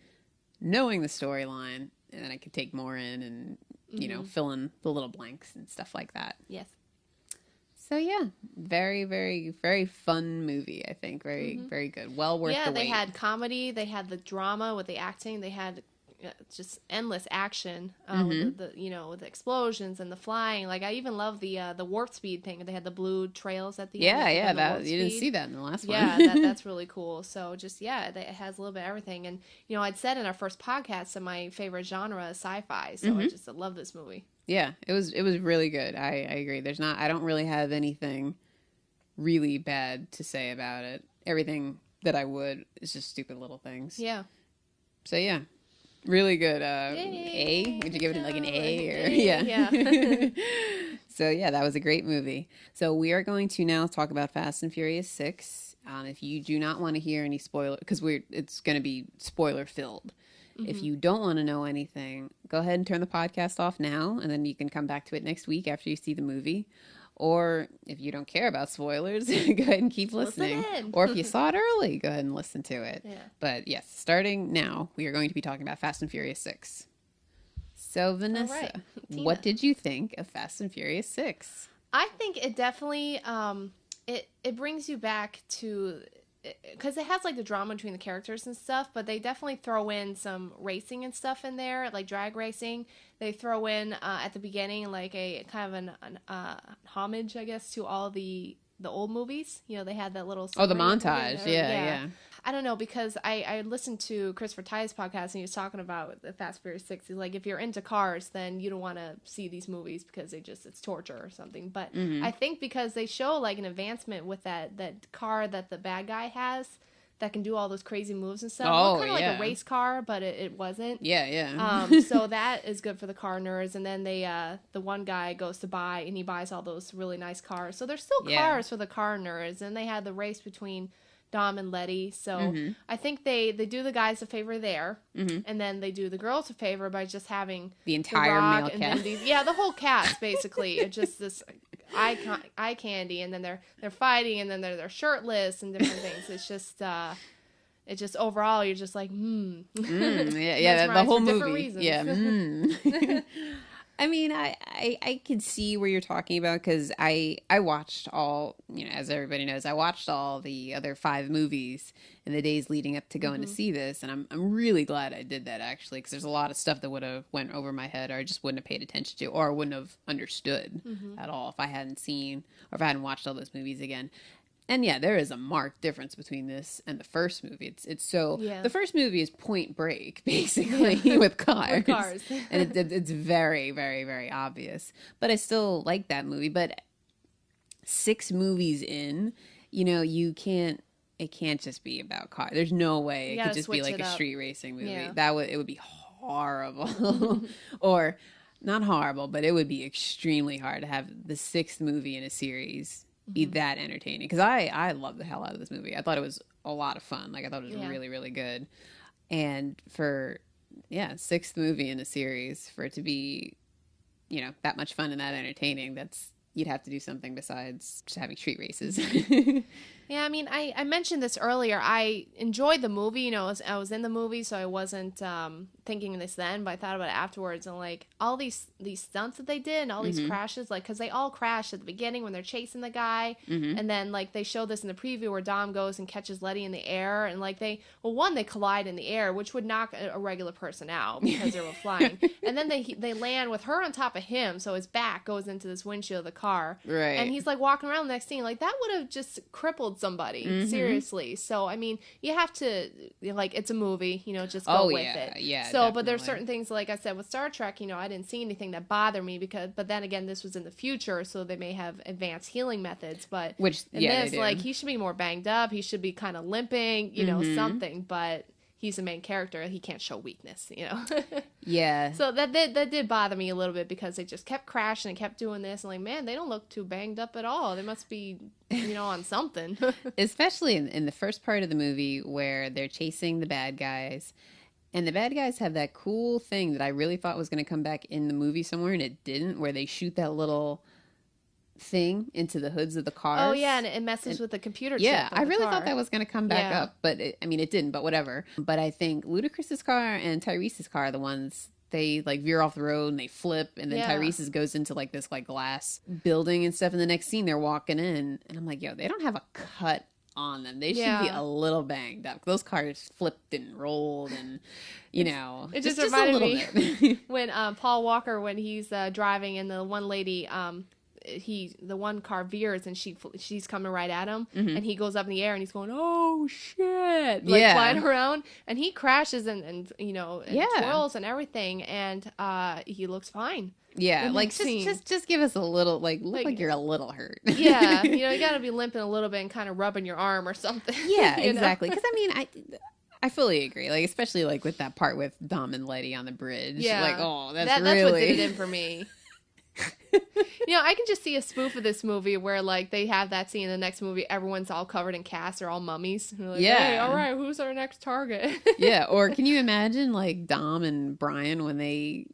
knowing the storyline, and then I could take more in and, you know, fill in the little blanks and stuff like that. Yes. So yeah, very, very, very fun movie, I think. Very, very good. Well worth the wait. Yeah, they had comedy, they had the drama with the acting, they had just endless action with the you know, with the explosions and the flying. Like, I even love the warp speed thing. They had the blue trails at the end. Yeah, that you didn't see that in the last one. Yeah, that's really cool. So just, it has a little bit of everything. And, you know, I'd said in our first podcast that my favorite genre is sci-fi. So I love this movie. Yeah, it was really good. I agree. I don't really have anything really bad to say about it. Everything that I would is just stupid little things. Yeah. So yeah, really good. A? Would you give it like an A or yeah? So yeah, that was a great movie. So we are going to now talk about Fast and Furious 6. If you do not want to hear any spoiler, because it's going to be spoiler filled. If you don't want to know anything, go ahead and turn the podcast off now, and then you can come back to it next week after you see the movie. Or if you don't care about spoilers, go ahead and keep listening. Or if you saw it early, go ahead and listen to it. Yeah. But yes, starting now, we are going to be talking about Fast and Furious 6. So Vanessa, what did you think of Fast and Furious 6? I think it definitely, it brings you back to... because it has like the drama between the characters and stuff, but they definitely throw in some racing and stuff in there, like drag racing. They throw in at the beginning like a kind of an homage, I guess, to all the old movies. You know, they had that little the montage. Yeah. I don't know, because I listened to Christopher Ty's podcast and he was talking about the Fast Furious 6. He's like, if you're into cars, then you don't want to see these movies because it's torture or something. But I think because they show like an advancement with that car that the bad guy has that can do all those crazy moves and stuff. Oh, kind of like a race car, but it wasn't. Yeah. So that is good for the car nerds. And then the one guy goes to buy, and he buys all those really nice cars. So there's still cars for the car nerds. And they had the race between Dom and Letty. So I think they do the guys a favor there, and then they do the girls a favor by just having the entire male cast. The whole cast basically. It's just this eye candy, and then they're fighting, and then they're shirtless and different things. It's just overall you're just like the whole movie. Reasons. Yeah. I mean, I can see where you're talking about, because I watched all, you know, as everybody knows, I watched all the other 5 movies in the days leading up to going to see this, and I'm really glad I did that, actually, because there's a lot of stuff that would have went over my head, or I just wouldn't have paid attention to, or wouldn't have understood at all if I hadn't seen, or if I hadn't watched all those movies again. And yeah, there is a marked difference between this and the first movie. The first movie is Point Break, basically, with cars. And it's very, very, very obvious. But I still like that movie. But 6 movies in, you know, it can't just be about cars. There's no way it could just be like a street racing movie. Yeah. It would be horrible. Or not horrible, but it would be extremely hard to have the 6th movie in a series be that entertaining, because I love the hell out of this movie. I thought it was a lot of fun. Like, I thought it was really, really good. And for 6th movie in a series, for it to be, you know, that much fun and that entertaining, you'd have to do something besides just having street races. Yeah, I mean, I mentioned this earlier. I enjoyed the movie. You know, I was in the movie, so I wasn't thinking this then, but I thought about it afterwards. And, like, all these stunts that they did and all these crashes, like, because they all crash at the beginning when they're chasing the guy. And then, like, they show this in the preview where Dom goes and catches Letty in the air. And, like, they collide in the air, which would knock a regular person out because they were flying. And then they land with her on top of him, so his back goes into this windshield of the car. Right. And he's, like, walking around the next scene. Like, that would have just crippled somebody, seriously. So, I mean, you have to, like, it's a movie, you know, just go with it. Yeah, so, but there's certain things, like I said, with Star Trek, you know, I didn't see anything that bothered me, but then again, this was in the future, so they may have advanced healing methods, but like, he should be more banged up, he should be kind of limping, you know, something, but he's the main character, he can't show weakness, you know. Yeah. So that did bother me a little bit, because they just kept crashing and kept doing this, and like, man, they don't look too banged up at all. They must be, you know, on something. Especially in the first part of the movie where they're chasing the bad guys, and the bad guys have that cool thing that I really thought was going to come back in the movie somewhere, and it didn't, where they shoot that little thing into the hoods of the cars. Oh yeah, and it messes with the computer chip. Yeah, of I the really car. thought that was going to come back Yeah. up, but I mean, it didn't, but whatever. But I think Ludacris's car and Tyrese's car are the ones they like veer off the road and they flip, and then Yeah. Tyrese's goes into like this like glass building and stuff. And the next scene, they're walking in, and I'm like, yo, they don't have a cut on them. They should be Yeah. a little banged up. Those cars flipped and rolled, and you know, It just a reminded little me bit. when Paul Walker, when he's driving, and the one lady, the one car veers and she's coming right at him, and he goes up in the air and he's going, oh shit, like Yeah. flying around, and he crashes and you know, and Yeah. twirls and everything, and he looks fine. Yeah, The like next scene. just give us a little look Like- like you're a little hurt. Yeah, you know, you gotta be limping a little bit and kind of rubbing your arm or something. Yeah, you know? exactly. Because I mean, I fully agree. Like, especially like with that part with Dom and Letty on the bridge. Yeah, Like, oh, that's that's what really did it in for me. You know, I can just see a spoof of this movie where like they have that scene in the next movie, everyone's all covered in casts, they're all mummies. And they're like, Yeah. hey, all right, who's our next target? Yeah. Or can you imagine like Dom and Brian when they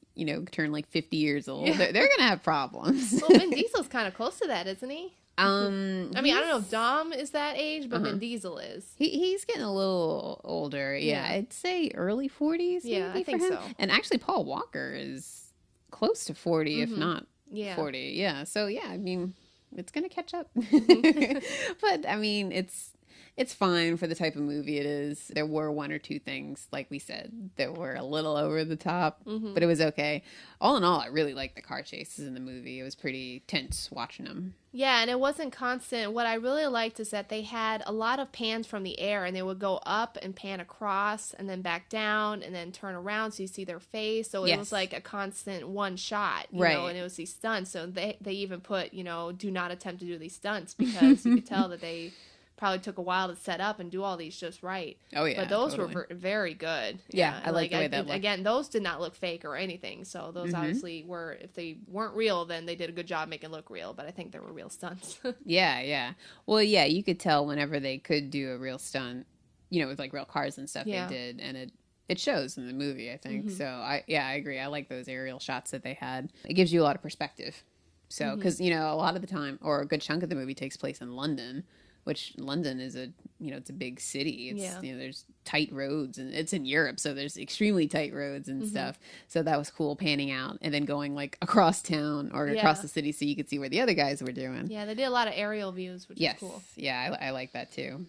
turn like 50 years old? Yeah. They're gonna have problems. Well, Vin Diesel's kind of close to that, isn't he? I mean, I don't know if he's- Dom is that age, but Uh-huh. Vin Diesel is. He's getting a little older. Yeah, Yeah. I'd say early 40s. Yeah, maybe I think for him. so. And actually, Paul Walker is close to 40, if Mhm. not Yeah. 40. Yeah. So yeah, I mean, it's gonna catch up. Mm-hmm. But I mean, it's fine for the type of movie it is. There were one or two things, like we said, that were a little over the top, Mhm. but it was okay. All in all, I really liked the car chases in the movie. It was pretty tense watching them. Yeah, and it wasn't constant. What I really liked is that they had a lot of pans from the air, and they would go up and pan across and then back down and then turn around so you see their face. So it Yes. was like a constant one shot, you Right. know, and it was these stunts. So they even put, you know, do not attempt to do these stunts because you could tell that they probably took a while to set up and do all these just right. Oh yeah, But those totally. were very good. Yeah, I like the way that looked. Again, those did not look fake or anything. So those obviously were, if they weren't real, then they did a good job making it look real. But I think they were real stunts. Yeah. Well, yeah, you could tell whenever they could do a real stunt, with like real cars and stuff. Yeah. They did, and it shows in the movie, I think. Mm-hmm. So I agree. I like those aerial shots that they had. It gives you a lot of perspective. So because a lot of the time, or a good chunk of the movie takes place in London, which London is it's a big city. It's, Yeah. there's tight roads, and it's in Europe, so there's extremely tight roads and stuff. So that was cool, panning out and then going like across town or across Yeah. the city so you could see where the other guys were doing. Yeah, they did a lot of aerial views, which Yes. is cool. Yeah, I like that too.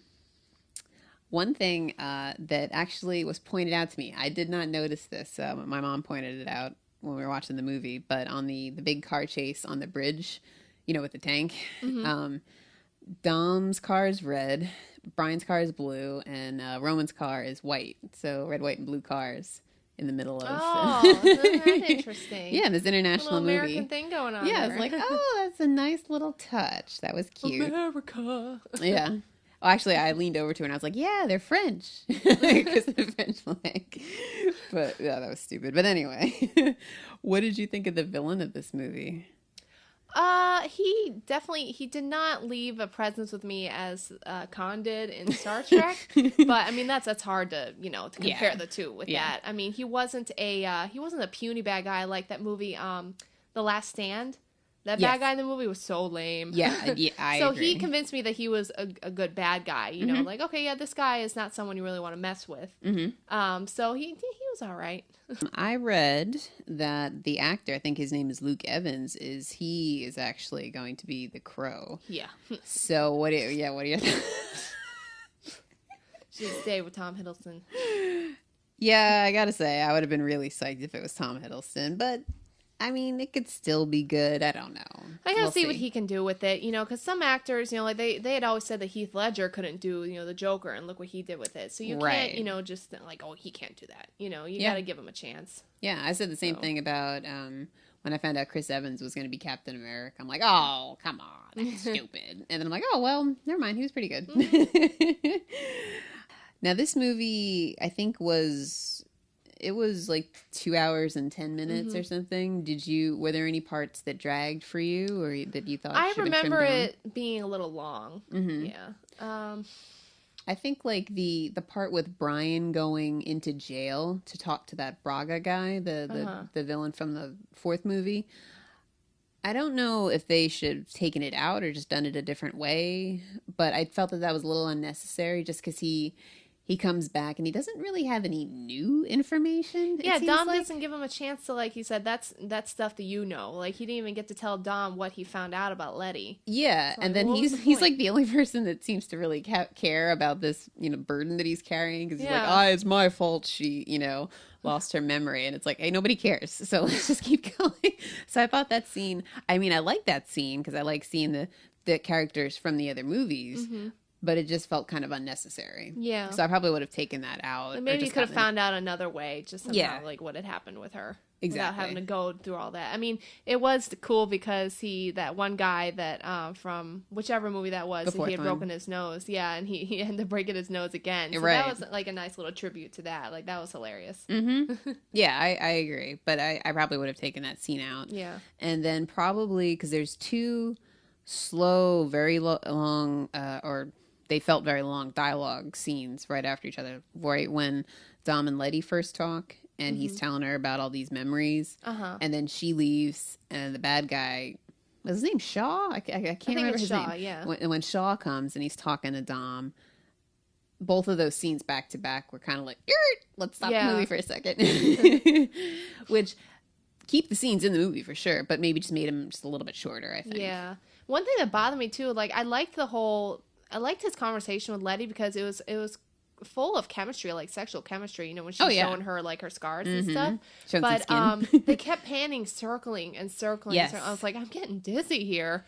One thing that actually was pointed out to me, I did not notice this. My mom pointed it out when we were watching the movie, but on the big car chase on the bridge, with the tank, Dom's car is red, Brian's car is blue, and Roman's car is white. So red, white, and blue cars in the middle of. Oh, isn't that interesting? Yeah, this A international little movie. American thing going on. Yeah, there. it's like, oh, that's a nice little touch. That was cute. America. Yeah. Well, actually, I leaned over to her and I was like, yeah, they're French. Because of the French flag. But, yeah, that was stupid. But anyway, what did you think of the villain of this movie? He did not leave a presence with me as Khan did in Star Trek. But I mean, that's hard to to compare Yeah. the two with Yeah. that. I mean, he wasn't a puny bad guy like that movie, The Last Stand. That Yes. bad guy in the movie was so lame. Yeah, I So agree. he convinced me that he was a good bad guy. You know, like, okay, yeah, this guy is not someone you really want to mess with. So he was all right. I read that the actor, I think his name is Luke Evans, he is actually going to be the Crow. Yeah. So what do you Should stay with Tom Hiddleston. Yeah, I gotta say, I would have been really psyched if it was Tom Hiddleston, but I mean, it could still be good. I don't know. I gotta We'll see what he can do with it, because some actors, like they had always said that Heath Ledger couldn't do, the Joker, and look what he did with it. So you Right. can't, just think like, oh, he can't do that. You Yeah. gotta give him a chance. Yeah, I said the same So. thing about when I found out Chris Evans was going to be Captain America. I'm like, oh, come on, that's stupid. And then I'm like, oh, well, never mind. He was pretty good. Now, this movie, I think it was like 2 hours and 10 minutes or something. Were there any parts that dragged for you or that you thought I should have been remember trimmed it being a little long. Mhm. Yeah. I think like the part with Brian going into jail to talk to that Braga guy, the villain from the fourth movie. I don't know if they should have taken it out or just done it a different way, but I felt that that was a little unnecessary just because he comes back and he doesn't really have any new information. Yeah, It seems Dom like. doesn't give him a chance to, like he said, that's stuff that you know. Like, he didn't even get to tell Dom what he found out about Letty. Yeah, like, and then what was the he's point? like the only person that seems to really care about this, burden that he's carrying because he's like, Yeah. it's my fault she, lost her memory, and it's like, hey, nobody cares, so let's just keep going. So I thought that scene. I mean, I like that scene because I like seeing the characters from the other movies, but it just felt kind of unnecessary. Yeah. So I probably would have taken that out. Like, or maybe you just could have gotten- found out another way, just somehow, Yeah. like what had happened with her. Exactly. Without having to go through all that. I mean, it was cool because that one guy that from whichever movie that was, The he fourth had one. broken his nose. Yeah, and he ended up breaking his nose again. So Right. that was like a nice little tribute to that. Like, that was hilarious. Yeah, I agree, but I probably would have taken that scene out. Yeah. And then probably because there's two slow, very long, or they felt very long dialogue scenes right after each other, right when Dom and Letty first talk, and he's telling her about all these memories, and then she leaves, and the bad guy, was his name Shaw? I can't remember it was his Shaw, name. yeah. When Shaw comes and he's talking to Dom, both of those scenes back to back were kind of like, let's stop Yeah. the movie for a second. Which keep the scenes in the movie for sure, but maybe just made them just a little bit shorter, I think. Yeah. One thing that bothered me too, like I liked his conversation with Letty because it was full of chemistry, like sexual chemistry, when she's showing her like her scars and stuff. Showing But some skin. they kept panning, circling and circling. Yes. I was like, I'm getting dizzy here.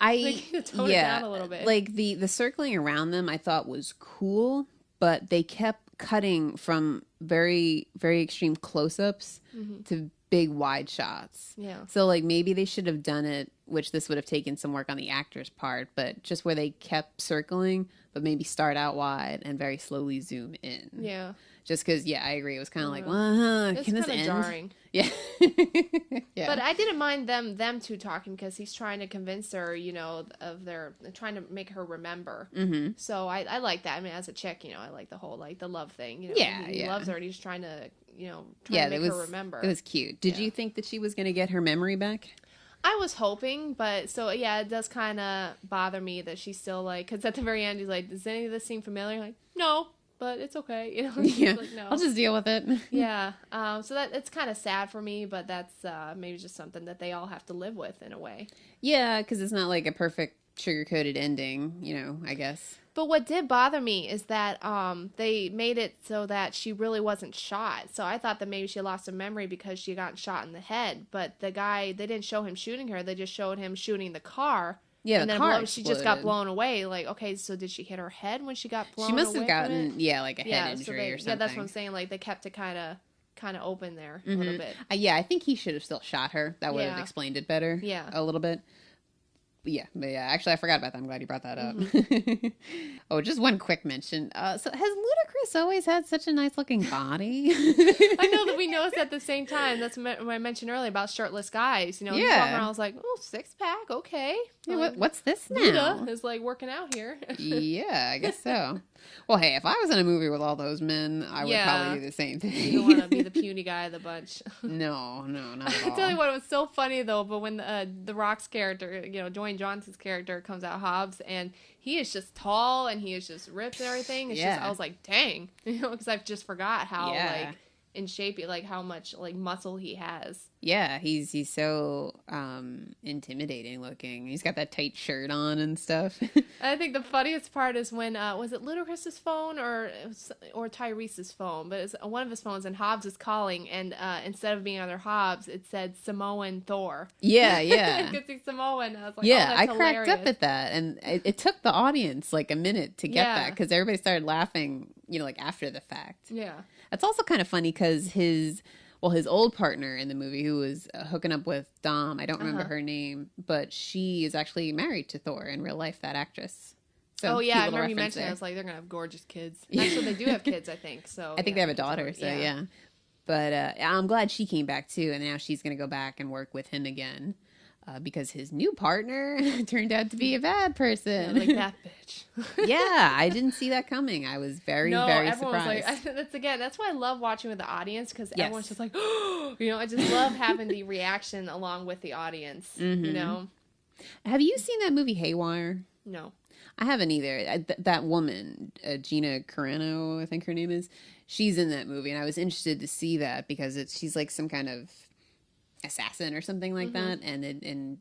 I They need to tone it down a little bit. Like the circling around them I thought was cool, but they kept cutting from very, very extreme close-ups to big wide shots. Yeah. So like maybe they should have done it, which this would have taken some work on the actor's part, but just where they kept circling, but maybe start out wide and very slowly zoom in. Yeah. Just because, I agree. It was kind of like, It's can this kind of end? jarring. Yeah. Yeah. But I didn't mind them two talking because he's trying to convince her, of trying to make her remember. Mm-hmm. So I like that. I mean, as a chick, I like the whole like the love thing. He loves her and he's trying to, trying to make her remember. It was cute. Did you think that she was going to get her memory back? I was hoping, but so yeah, it does kind of bother me that she's still like, because at the very end he's like, does any of this seem familiar? Like, no, but it's okay. Yeah. Like, no. I'll just deal with it. Yeah. So that it's kind of sad for me, but that's maybe just something that they all have to live with in a way. Yeah, because it's not like a perfect sugar-coated ending, I guess. But what did bother me is that they made it so that she really wasn't shot. So I thought that maybe she lost her memory because she got shot in the head. But the guy, they didn't show him shooting her. They just showed him shooting the car. Yeah, and the then car she just got exploded. blown away. Like, okay, so did she hit her head when she got blown away? She must have from gotten, it? like a head injury or something. Yeah, that's what I'm saying. Like, they kept it kind of open there a little bit. Yeah, I think he should have still shot her. That would have Yeah. explained it better. Yeah. A little bit. But actually, I forgot about that. I'm glad you brought that up. Oh, just one quick mention. So has Ludacris always had such a nice looking body? I know that we noticed at the same time. That's what I mentioned earlier about shirtless guys. He's walking around, I was like, oh, 6-pack, okay. Yeah, Like, what's this now? Luda is like working out here. Yeah, I guess so. Well, hey, if I was in a movie with all those men, I would probably do the same thing. You don't want to be the puny guy of the bunch. No, not at all. I tell you what, it was so funny though. But when the Rock's character, Dwayne Johnson's character, comes out Hobbs, and he is just tall and he is just ripped and everything. It's just, I was like, dang, because I've just forgot how like in shape, like how much like muscle he has. Yeah, he's so intimidating looking. He's got that tight shirt on and stuff. I think the funniest part is when was it Ludacris's phone or Tyrese's phone? But it's one of his phones, and Hobbs is calling, and instead of being under Hobbs, it said Samoan Thor. Yeah. Because he's Samoan. I was like, Yeah, oh, I that's cracked hilarious. up at that, and it took the audience like a minute to get that because everybody started laughing, like after the fact. Yeah. It's also kind of funny because his old partner in the movie who was hooking up with Dom, I don't remember her name, but she is actually married to Thor in real life, that actress. So Oh cute yeah, I little remember you reference mentioned. there. I was like, they're gonna have gorgeous kids. Actually, they do have kids, I think. So I think they have a daughter, so yeah. But I'm glad she came back too, and now she's going to go back and work with him again. because his new partner turned out to be a bad person. Like that bitch. Yeah, I didn't see that coming. I was very everyone surprised. was like, that's why I love watching with the audience, because Yes. everyone's just like, I just love having the reaction along with the audience, Have you seen that movie Haywire? No. I haven't either. That woman, Gina Carano, I think her name is, she's in that movie, and I was interested to see that because she's like some kind of assassin or something like that, and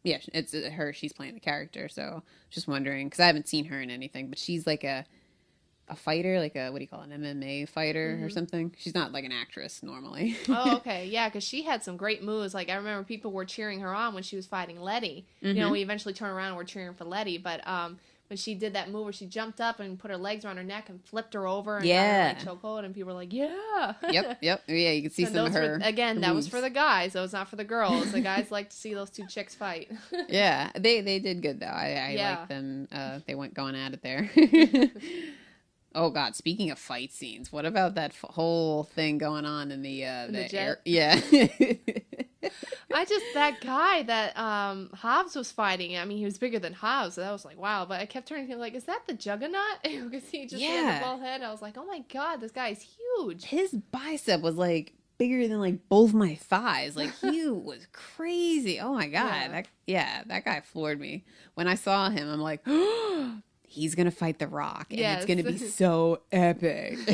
it's her. She's playing the character, so just wondering because I haven't seen her in anything, but she's like a fighter, like a, what do you call it, an MMA fighter or something. She's not like an actress normally. Oh, okay. Yeah, because she had some great moves. Like, I remember people were cheering her on when she was fighting Letty. We eventually turned around and were cheering for Letty. But when she did that move where she jumped up and put her legs around her neck and flipped her over and got her, like, chokehold, and people were like, yeah. Yep. Yeah, you can see and some of her. Again, that was for the guys. That was not for the girls. The guys like to see those two chicks fight. Yeah, they did good, though. I like them. They went going at it there. Oh God! Speaking of fight scenes, what about that whole thing going on in the jet? air? Yeah. That guy that Hobbs was fighting. I mean, he was bigger than Hobbs, so that was like, wow. But I kept turning to him like, is that the Juggernaut? Because he just had the bald head. I was like, oh my God, this guy is huge. His bicep was like bigger than like both my thighs. Like he was crazy. Oh my God! That guy floored me. When I saw him, I'm like, he's gonna fight The Rock, and it's gonna be so epic. I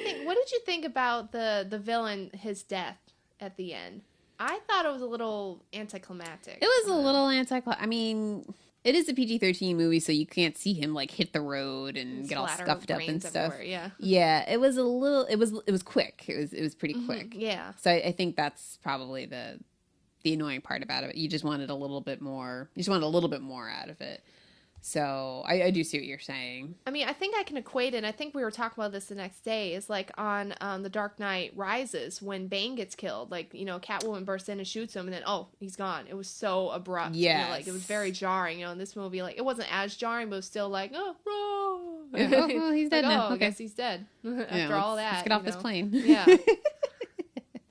think. What did you think about the villain, his death at the end? I thought it was a little anticlimactic. It was a little anticlimactic. I mean, it is a PG-13 movie, so you can't see him like hit the road and get all scuffed up and stuff. Yeah, it was a little. It was quick. It was pretty quick. Yeah. So I think that's probably the annoying part about it. You just wanted a little bit more. You just wanted a little bit more out of it. So I do see what you're saying. I mean, I think I can equate it, and I think we were talking about this the next day, is like on The Dark Knight Rises, when Bane gets killed, like, Catwoman bursts in and shoots him, and then, he's gone. It was so abrupt. Yeah. Like, it was very jarring, in this movie. Like, it wasn't as jarring, but it was still like, Yeah, well, he's dead now. I guess he's dead. After all that. Let's get off this plane. Yeah.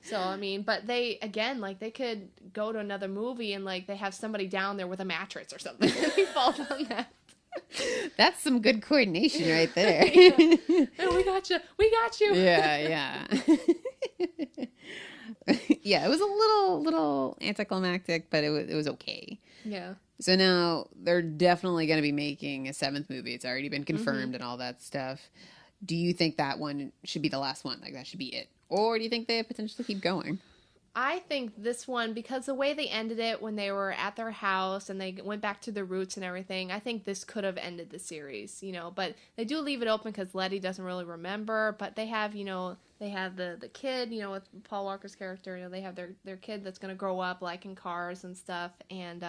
So, I mean, but they, again, like, they could go to another movie and, like, they have somebody down there with a mattress or something. And he falls on that. That's some good coordination right there. Oh, we got you. Yeah. Yeah, it was a little anticlimactic, but it was okay. Yeah. So now they're definitely going to be making a 7th movie. It's already been confirmed and all that stuff. Do you think that one should be the last one? Like, that should be it? Or do you think they potentially keep going? I think this one, because the way they ended it when they were at their house and they went back to their roots and everything, I think this could have ended the series, But they do leave it open because Letty doesn't really remember. But they have, they have the kid, with Paul Walker's character. They have their kid that's going to grow up liking cars and stuff. And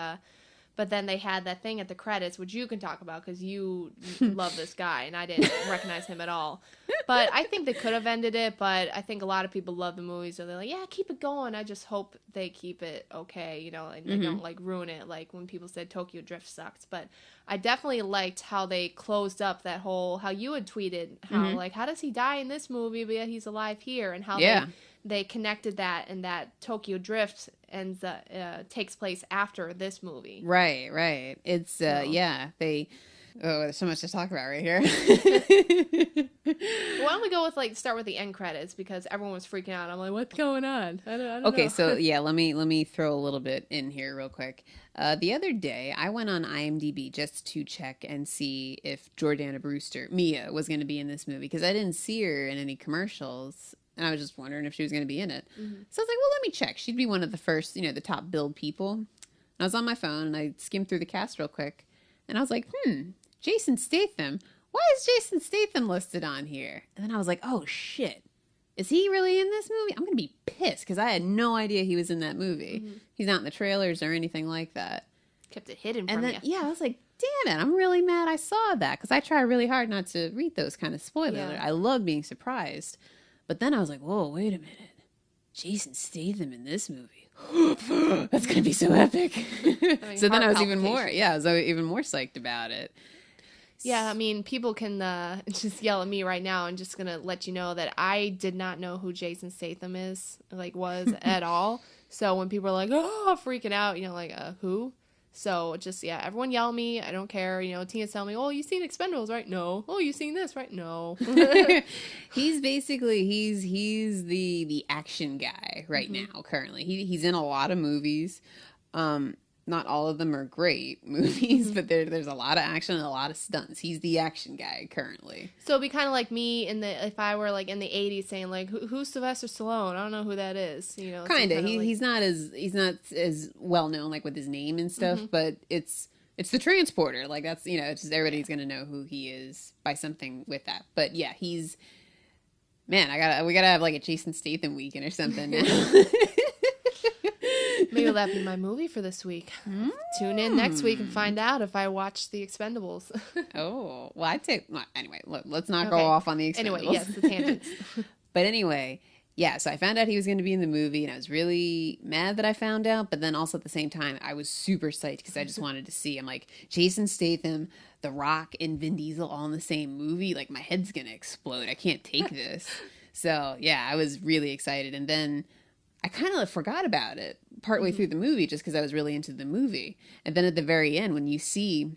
but then they had that thing at the credits, which you can talk about because you love this guy, and I didn't recognize him at all. But I think they could have ended it, but I think a lot of people love the movie, so they're like, yeah, keep it going. I just hope they keep it okay, and they don't, like, ruin it, like when people said Tokyo Drift sucked. But I definitely liked how they closed up that whole, how you had tweeted, how, like, how does he die in this movie, but yet he's alive here, and how they connected that, and that Tokyo Drift takes place after this movie. Right. It's, there's so much to talk about right here. Why don't we go with, start with the end credits, because everyone was freaking out. I'm like, what's going on? I don't know. Okay, so, let me throw a little bit in here real quick. The other day, I went on IMDb just to check and see if Jordana Brewster, Mia, was going to be in this movie, because I didn't see her in any commercials. And I was just wondering if she was going to be in it. So I was like, well, let me check. She'd be one of the first, the top billed people. And I was on my phone, and I skimmed through the cast real quick. And I was like, Jason Statham. Why is Jason Statham listed on here? And then I was like, oh, shit. Is he really in this movie? I'm going to be pissed, because I had no idea he was in that movie. He's not in the trailers or anything like that. Kept it hidden from you. Yeah, I was like, damn it. I'm really mad I saw that, because I try really hard not to read those kind of spoilers. Yeah. I love being surprised. But then I was like, whoa, wait a minute. Jason Statham in this movie. That's going to be so epic. So then I was even more psyched about it. Yeah, I mean, people can just yell at me right now. I'm just gonna let you know that I did not know who Jason Statham was at all. So when people are like, "Oh," freaking out, like, who? So just yeah, everyone yell at me. I don't care. Tina's telling me, "Oh, you seen Expendables, right?" No. "Oh, you seen this, right?" No. He's basically he's the action guy right now currently. He's in a lot of movies. Not all of them are great movies, but there's a lot of action and a lot of stunts. He's the action guy currently. So it'd be kind of like me if I were like in the '80s saying like, "Who's Sylvester Stallone?" I don't know who that is. Kind of. He's not as well known like with his name and stuff, but it's the transporter. Like that's it's just everybody's gonna know who he is by something with that. But yeah, man. We gotta have like a Jason Statham weekend or something now. Maybe that'll be my movie for this week. Tune in next week and find out if I watch The Expendables. Oh, well, anyway, let's not go off on The Expendables. Anyway, yes, the tangents. But anyway, yeah, so I found out he was going to be in the movie, and I was really mad that I found out, but then also at the same time, I was super psyched because I just wanted to see him. Like, Jason Statham, The Rock, and Vin Diesel all in the same movie. Like, my head's going to explode. I can't take this. So, yeah, I was really excited. And then I kind of forgot about it partway through the movie just because I was really into the movie. And then at the very end, when you see,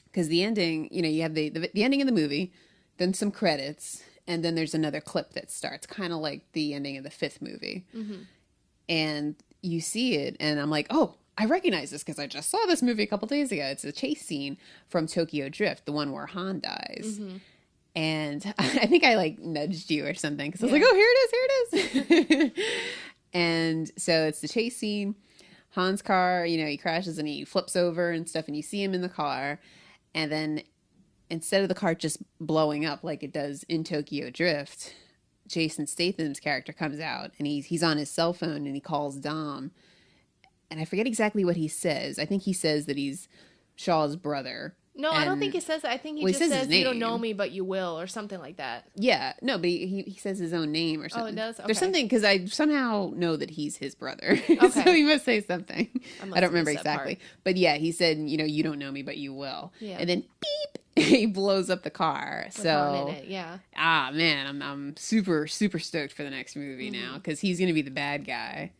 because the ending, you have the ending of the movie, then some credits, and then there's another clip that starts, kind of like the ending of the fifth movie. And you see it, and I'm like, oh, I recognize this because I just saw this movie a couple days ago. It's a chase scene from Tokyo Drift, the one where Han dies. And I think I like nudged you or something because I was like, oh, here it is. And so it's the chase scene. Han's car, he crashes and he flips over and stuff, and you see him in the car. And then instead of the car just blowing up like it does in Tokyo Drift, Jason Statham's character comes out and he's on his cell phone and he calls Dom. And I forget exactly what he says. I think he says that he's Shaw's brother. No, I don't think he says that. I think he just says "You don't know me, but you will," or something like that. Yeah, no, but he says his own name or something. Oh, it does? Okay. There's something, because I somehow know that he's his brother. Okay. So he must say something. I don't remember exactly. But yeah, he said, you don't know me, but you will. Yeah. And then beep, he blows up the car. With Han in it, yeah. Ah, man, I'm super, super stoked for the next movie now, because he's going to be the bad guy.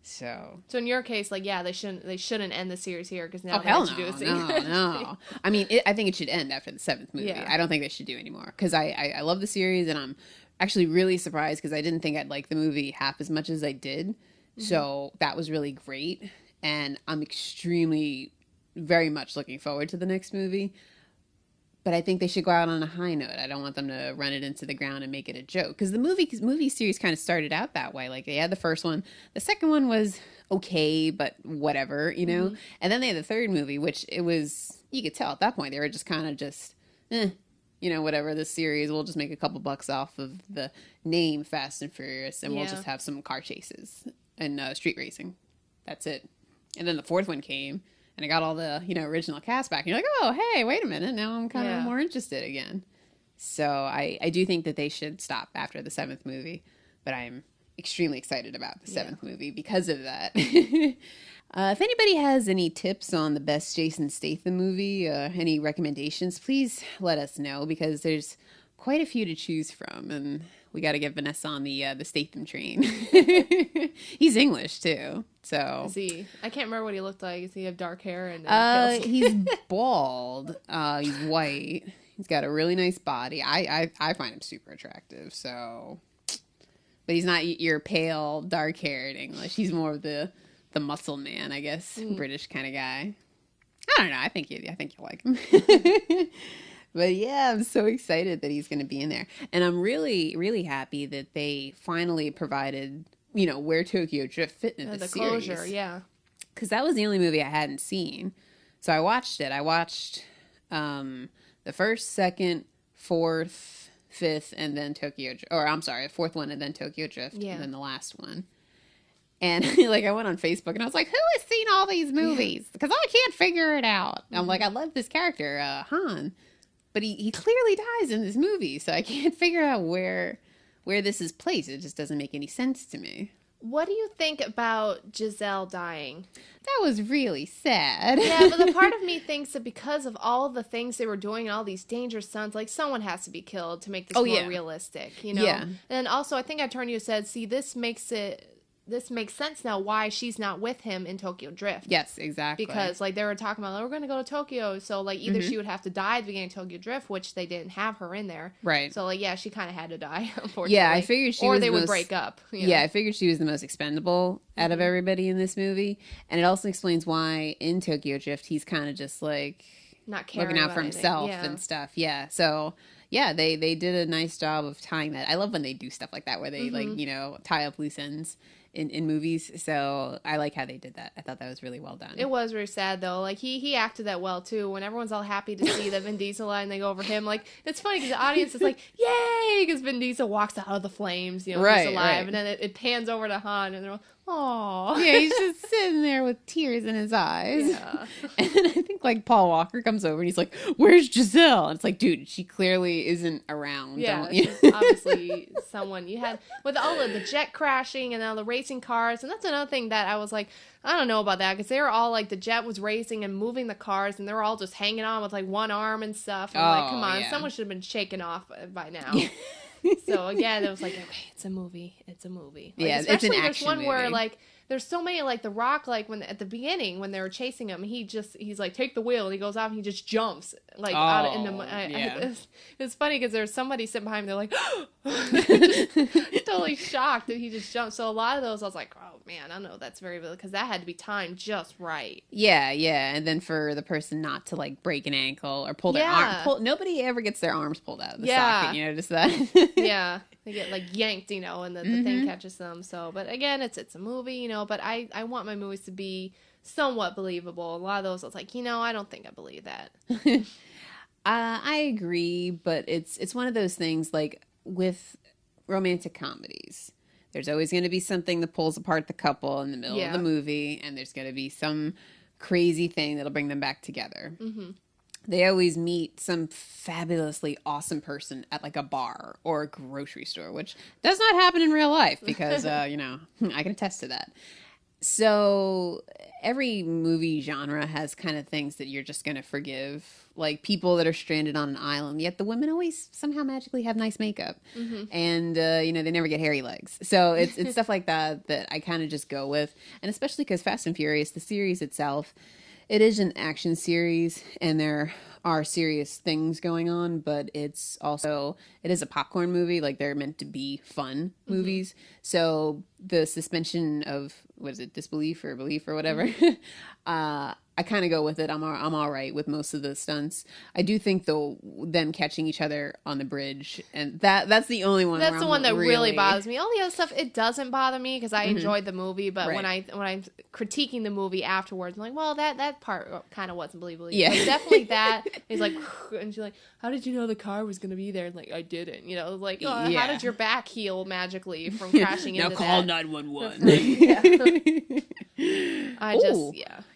So in your case, like, yeah, they shouldn't end the series here because now they have to do a series. No. I mean, I think it should end after the seventh movie. Yeah. I don't think they should do anymore because I love the series, and I'm actually really surprised because I didn't think I'd like the movie half as much as I did. So that was really great, and I'm extremely, very much looking forward to the next movie. But I think they should go out on a high note. I don't want them to run it into the ground and make it a joke. Because the movie series kind of started out that way. Like, they had the first one. The second one was okay, but whatever, And then they had the third movie, which it was, you could tell at that point, they were just kind of whatever, this series. We'll just make a couple bucks off of the name Fast and Furious, and we'll just have some car chases and street racing. That's it. And then the fourth one came. And I got all the, original cast back. And you're like, oh, hey, wait a minute. Now I'm kind of more interested again. So I do think that they should stop after the seventh movie. But I'm extremely excited about the seventh movie because of that. If anybody has any tips on the best Jason Statham movie, any recommendations, please let us know. Because there's quite a few to choose from. And we got to get Vanessa on the Statham train. He's English too, so. Is he? I can't remember what he looked like. Does he have dark hair and? He's bald. He's white. He's got a really nice body. I find him super attractive. So, but he's not your pale, dark-haired English. He's more of the muscle man, I guess, British kind of guy. I don't know. I think you like him. But yeah, I'm so excited that he's going to be in there. And I'm really, really happy that they finally provided, where Tokyo Drift fit into the series. Closure, yeah. Because that was the only movie I hadn't seen. So I watched it. I watched the first, second, fourth, fifth, and then fourth one and then Tokyo Drift, and then the last one. And I went on Facebook and I was like, who has seen all these movies? Because I can't figure it out. I'm like, I love this character, Han. But he clearly dies in this movie, so I can't figure out where this is placed. It just doesn't make any sense to me. What do you think about Giselle dying? That was really sad. Yeah, but the part of me thinks that because of all the things they were doing and all these dangerous stunts, like someone has to be killed to make this more realistic, you know? Yeah. And also, I think I turned to you and said, see, this makes sense now why she's not with him in Tokyo Drift. Yes, exactly. Because, like, they were talking about, we're going to go to Tokyo. So, like, either she would have to die at the beginning of Tokyo Drift, which they didn't have her in there. Right. So, like, yeah, she kind of had to die, unfortunately. Yeah, I figured she was Or they would break up. Yeah, I figured she was the most expendable out of everybody in this movie. And it also explains why in Tokyo Drift, he's kind of just, like, not caring looking out about for anything. himself and stuff. Yeah, so... Yeah, they did a nice job of tying that. I love when they do stuff like that, where they, like, you know, tie up loose ends in movies. So I like how they did that. I thought that was really well done. It was very sad, though. Like, he acted that well, too. When everyone's all happy to see that Vin Diesel and they go over him, like, it's funny because the audience is like, yay! Because Vin Diesel walks out of the flames, you know, he's alive. Right. And then it pans over to Han, and they're like, aww. Yeah, he's just sitting there with tears in his eyes. Yeah. And then I think, like, Paul Walker comes over and he's like, where's Giselle? And it's like, dude, she clearly isn't around. Yeah, she's obviously someone you had with all of the jet crashing and all the racing cars. And that's another thing that I was like, I don't know about that, because they were all like, the jet was racing and moving the cars, and they were all just hanging on with like one arm and stuff. And I'm like, come on, someone should have been shaken off by now. So again, it was like, okay, it's a movie. It's a movie. Like, yeah, it's an action movie. Where like there's so many, like The Rock, like when at the beginning when they were chasing him, he's like, take the wheel, and he goes off and he just jumps like out in the. It's funny because there's somebody sitting behind him. They're like, just totally shocked that he just jumped. So a lot of those, I was like, oh man, I know that's very real, because that had to be timed just right. Yeah, and then for the person not to like break an ankle or pull their arm. Nobody ever gets their arms pulled out of the socket. You notice that? Yeah. They get like yanked, you know, and the thing catches them. So, but again, it's a movie, you know, but I want my movies to be somewhat believable. A lot of those, I was like, you know, I don't think I believe that. I agree, but it's one of those things, like with romantic comedies. There's always going to be something that pulls apart the couple in the middle of the movie, and there's going to be some crazy thing that'll bring them back together. Mm-hmm. They always meet some fabulously awesome person at like a bar or a grocery store, which does not happen in real life because, you know, I can attest to that. So every movie genre has kind of things that you're just going to forgive, like people that are stranded on an island, yet the women always somehow magically have nice makeup and, you know, they never get hairy legs. So it's stuff like that I kind of just go with. And especially because Fast and Furious, the series itself, it is an action series, and there are serious things going on, but it is a popcorn movie. Like, they're meant to be fun movies. So the suspension of, disbelief or belief or whatever, I kind of go with it. I'm all right with most of the stunts. I do think, though, them catching each other on the bridge, and that's the only one. That's the one that really bothers me. All the other stuff, it doesn't bother me because I enjoyed the movie. But when I'm critiquing the movie afterwards, I'm like, well, that part kind of wasn't believable. Yeah, like, definitely that. He's like, and she's like, how did you know the car was going to be there? And like, I didn't. You know, like, how did your back heal magically from crashing into that? Now call 911.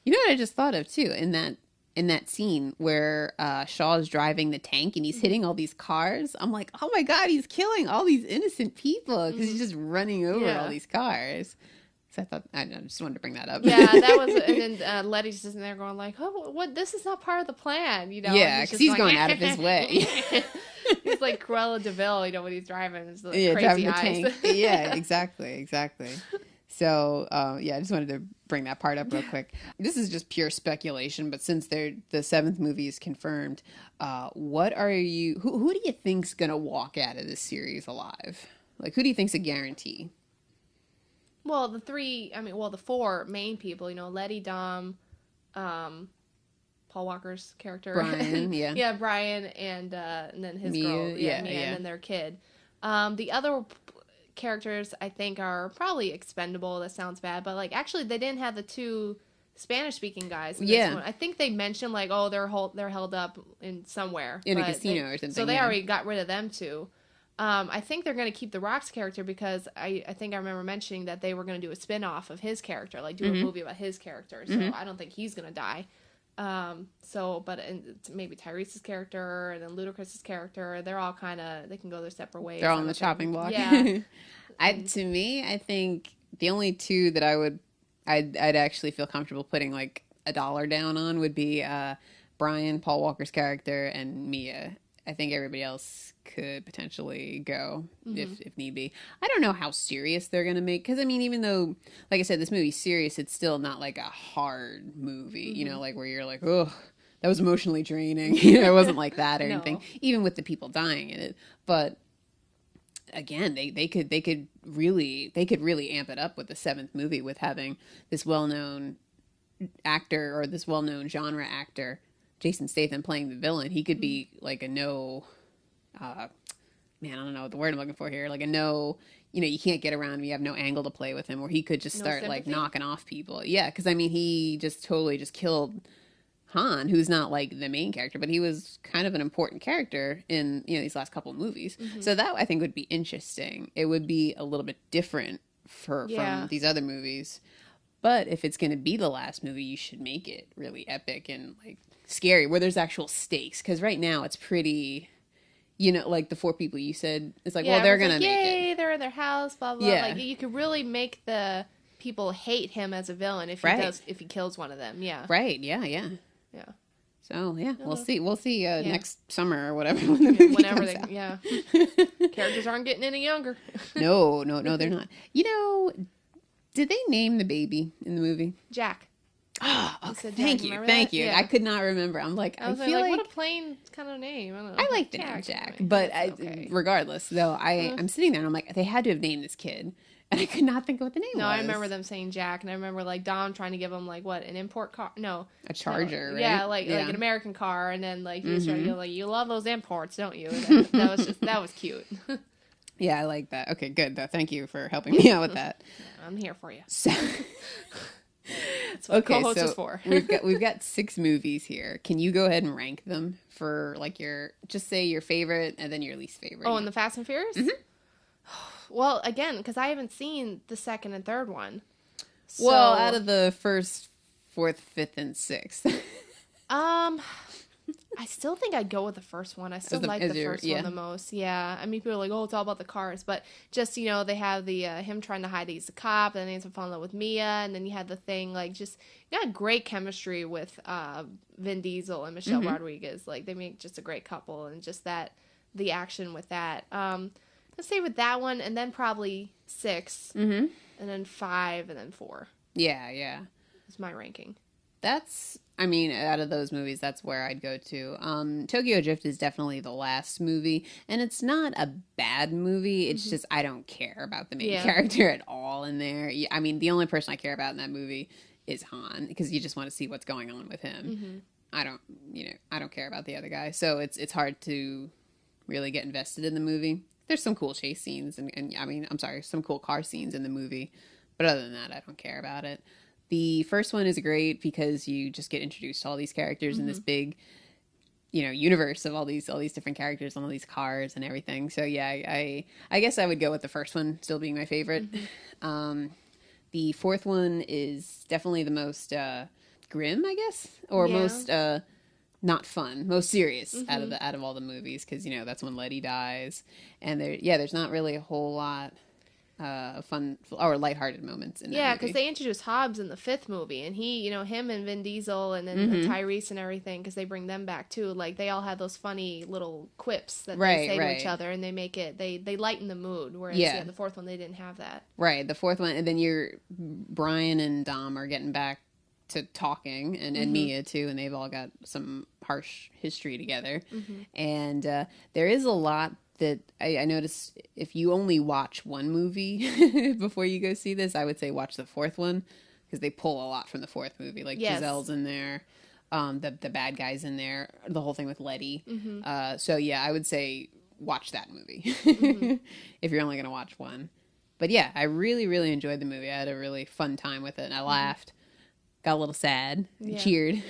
You know what I just thought of too, in that scene where Shaw is driving the tank and he's hitting all these cars. I'm like, oh my god, he's killing all these innocent people because he's just running over all these cars. So I just wanted to bring that up. Yeah, that was, and then Letty's just in there going like, oh, what? This is not part of the plan, you know? Yeah, because he's going out of his way. He's like Cruella de Vil, you know, when he's driving. It's like crazy driving the eyes. tank. Yeah, exactly. So, I just wanted to bring that part up real quick. This is just pure speculation, but since the seventh movie is confirmed, who do you think's going to walk out of this series alive? Like, who do you think's a guarantee? Well, the four main people, you know, Letty, Dom, Paul Walker's character. Brian, yeah. Yeah, Brian, and then his girl, Mia, and then their kid. The other characters I think are probably expendable. That sounds bad, but like actually they didn't have the two Spanish speaking guys in this one. I think they mentioned like, oh, they're held up in somewhere in a casino or something, so they already got rid of them too. I think they're going to keep The Rock's character because I think I remember mentioning that they were going to do a spin-off of his character, like do a movie about his character, so I don't think he's going to die. But maybe Tyrese's character and then Ludacris's character, they're all kind of, they can go their separate ways. They're all on the chopping block. Yeah. To me, I think the only two that I'd actually feel comfortable putting like $1 down on would be Brian, Paul Walker's character, and Mia. I think everybody else could potentially go if need be. I don't know how serious they're gonna make, because I mean, even though, like I said, this movie's serious, it's still not like a hard movie. You know, like where you're like, oh, that was emotionally draining. You know, it wasn't like that or anything. Even with the people dying in it, but again, they could really amp it up with the seventh movie with having this well-known actor, or this well-known genre actor, Jason Statham, playing the villain. He could be like a I don't know what the word I'm looking for here. Like a no, you can't get around him. You have no angle to play with him, or he could just start like knocking off people. Yeah, because I mean, he just totally just killed Han, who's not like the main character, but he was kind of an important character in these last couple of movies. So that I think would be interesting. It would be a little bit different from these other movies. But if it's going to be the last movie, you should make it really epic and like scary, where there's actual stakes. Because right now it's pretty, like the 4 people you said, it's like, well, they're going to make it. Yay, they're in their house, blah, blah. Yeah. Like, you could really make the people hate him as a villain if he kills one of them. Yeah. Right. Yeah. Yeah. Yeah. So yeah, we'll see. We'll see next summer or whatever when the movie comes out. Yeah. Characters aren't getting any younger. No, they're not. Did they name the baby in the movie? Jack. Oh, okay. Thank you. Yeah. I could not remember. I'm like, I feel like what a plain kind of name. I don't know. I like the name Jack, but regardless, though, I'm sitting there and I'm like, they had to have named this kid. And I could not think of what the name was. No, I remember them saying Jack, and I remember like Dom trying to give him like an import car? No, a Charger, right? Yeah, like an American car, and then like he was trying to go like, you love those imports, don't you? That was cute. Yeah, I like that. Okay, good though. Thank you for helping me out with that. I'm here for you. So, that's what co-host is for. we've got 6 movies here. Can you go ahead and rank them for like just say your favorite and then your least favorite? Oh, and the Fast and Furious. Well, again, because I haven't seen the second and third one. So... Well, out of the first, 4th, 5th, and 6th. I still think I'd go with the first one. I still like the first one the most. Yeah. I mean, people are like, oh, it's all about the cars. But just, they have the him trying to hide that he's a cop, and then he ends up falling in love with Mia, and then you had the thing, like, just, you got great chemistry with Vin Diesel and Michelle Rodriguez. Like, they make just a great couple, and just the action with that. Let's say with that one, and then probably 6, and then 5, and then 4. Yeah. It's my ranking. Out of those movies, that's where I'd go to. Tokyo Drift is definitely the last movie, and it's not a bad movie. It's just I don't care about the main character at all in there. I mean, the only person I care about in that movie is Han, because you just want to see what's going on with him. I don't care about the other guy, so it's hard to really get invested in the movie. There's some cool chase scenes, some cool car scenes in the movie, but other than that, I don't care about it. The first one is great because you just get introduced to all these characters in this big, universe of all these different characters on all these cars and everything. So yeah, I guess I would go with the first one still being my favorite. The 4th one is definitely the most grim, I guess, or most not fun, most serious out of all the movies, because that's when Letty dies, and there's not really a whole lot fun or lighthearted moments in that movie. Because they introduced Hobbs in the 5th movie, and he, him and Vin Diesel, and then Tyrese and everything, because they bring them back too. Like, they all have those funny little quips that they say to each other, and they make it, they lighten the mood. Whereas the 4th one, they didn't have that. Right, the 4th one, and then Brian and Dom are getting back to talking, and Mia too, and they've all got some harsh history together. And there is a lot that I noticed. If you only watch one movie before you go see this, I would say watch the 4th one, because they pull a lot from the 4th movie. Like Giselle's in there, the bad guy's in there, the whole thing with Letty. So yeah, I would say watch that movie if you're only going to watch one. But yeah, I really, really enjoyed the movie. I had a really fun time with it, and I laughed. Got a little sad. Cheered.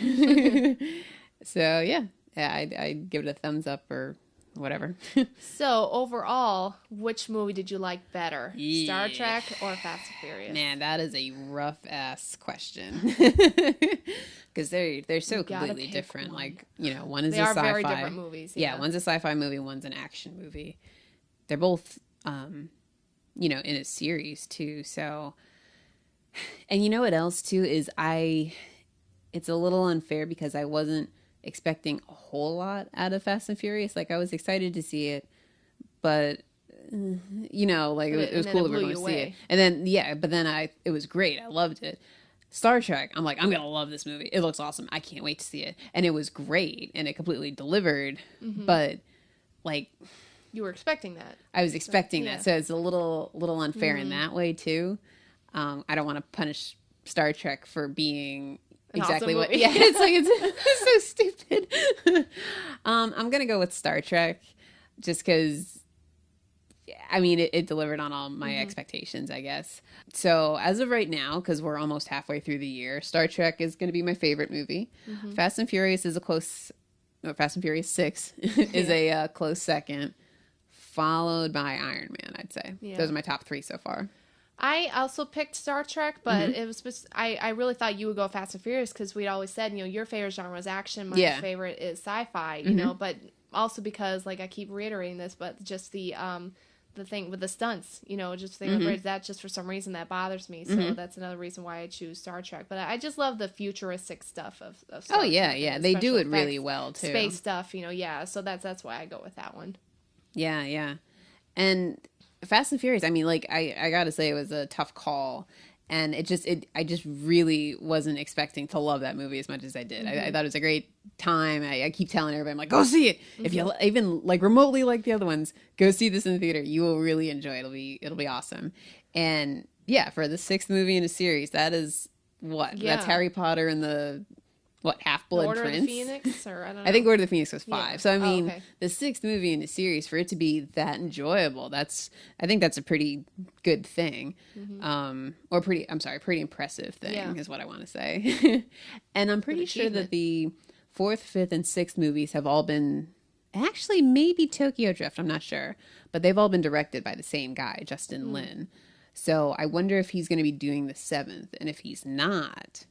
So yeah, I'd give it a thumbs up or whatever. So overall, which movie did you like better? Star Trek or Fast and Furious? Man, that is a rough ass question. Because they're so completely different. One. Like, one is a sci-fi. They are very different movies. Yeah, one's a sci-fi movie, one's an action movie. They're both, in a series too. So And you know what else too is it's a little unfair because I wasn't expecting a whole lot out of Fast and Furious. Like I was excited to see it, but like it was cool that we were going to see it. And then but then it was great. I loved it. Star Trek, I'm like, I'm going to love this movie. It looks awesome. I can't wait to see it. And it was great and it completely delivered. But like you were expecting that. I was expecting that. So it's a little unfair in that way too. I don't want to punish Star Trek for being exactly awesome what. movie. Yeah, it's so stupid. I'm gonna go with Star Trek, just because. I mean, it delivered on all my expectations, I guess. So as of right now, because we're almost halfway through the year, Star Trek is going to be my favorite movie. Fast and Furious is a close. Fast and Furious 6 is a close second, followed by Iron Man. I'd say those are my top 3 so far. I also picked Star Trek, but it was I really thought you would go Fast and Furious because we'd always said, your favorite genre is action, my favorite is sci-fi, you know, but also because, like, I keep reiterating this, but just the thing with the stunts, just that just for some reason that bothers me. So that's another reason why I choose Star Trek. But I just love the futuristic stuff of Star Trek. Yeah. They do it really well too. Space stuff, so that's why I go with that one. Yeah. And Fast and Furious, I mean, like, I gotta say it was a tough call. And I just really wasn't expecting to love that movie as much as I did. I thought it was a great time. I keep telling everybody, I'm like, go see it. If you even like remotely like the other ones, go see this in the theater. You will really enjoy it. It'll be awesome. And yeah, for the 6th movie in a series, that is what? Yeah. That's Harry Potter and the Half-Blood Order Prince? of the Phoenix? Or I don't know. I think Order of the Phoenix was 5. Yeah. So, I mean, the 6th movie in the series, for it to be that enjoyable, I think that's a pretty good thing. Pretty impressive thing is what I want to say. And I'm pretty sure that the 4th, 5th, and 6th movies have all been, actually maybe Tokyo Drift, I'm not sure, but they've all been directed by the same guy, Justin Lin. So I wonder if he's going to be doing the 7th, and if he's not,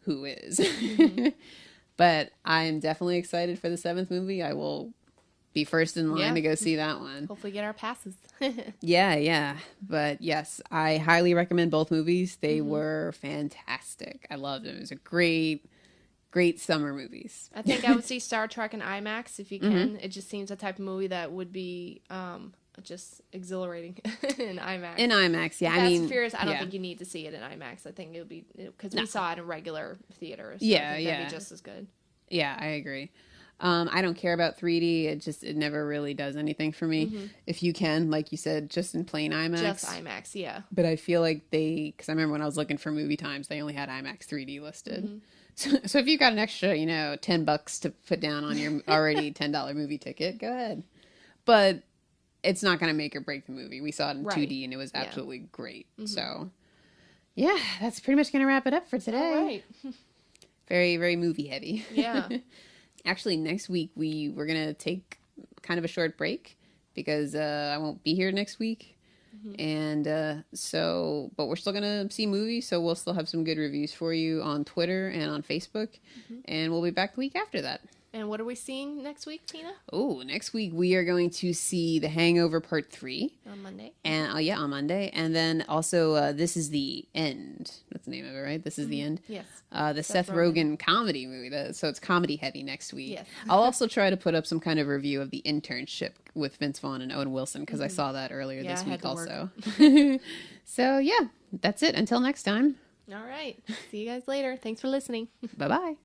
who is. But I'm definitely excited for the 7th movie. I will be first in line to go see that one. Hopefully get our passes. Yeah. But yes, I highly recommend both movies. They were fantastic. I loved them. It was a great summer movies. I think I would see Star Trek in IMAX if you can. It just seems a type of movie that would be just exhilarating in IMAX. In IMAX, yeah. Fast and Furious, I don't think you need to see it in IMAX. I think it would be, because we saw it in regular theaters. So I think that'd be just as good. Yeah, I agree. I don't care about 3D. It never really does anything for me. If you can, like you said, just in plain IMAX. Just IMAX, yeah. But I feel like because I remember when I was looking for movie times, they only had IMAX 3D listed. So if you've got an extra, $10 to put down on your already $10 movie ticket, go ahead. But it's not going to make or break the movie. We saw it in 2D and it was absolutely great. So, yeah, that's pretty much going to wrap it up for today. All right. Very, very movie heavy. Yeah. Actually, next week we're going to take kind of a short break because I won't be here next week. And but we're still going to see movies, so we'll still have some good reviews for you on Twitter and on Facebook. And we'll be back the week after that. And what are we seeing next week, Tina? Oh, next week we are going to see The Hangover Part 3. On Monday. And on Monday. And then also This Is the End. That's the name of it, right? This Is the End? Yes. The Seth Rogen comedy movie. So it's comedy heavy next week. Yes. I'll also try to put up some kind of review of The Internship with Vince Vaughn and Owen Wilson because I saw that earlier this week also. So yeah, that's it. Until next time. All right. See you guys later. Thanks for listening. Bye-bye.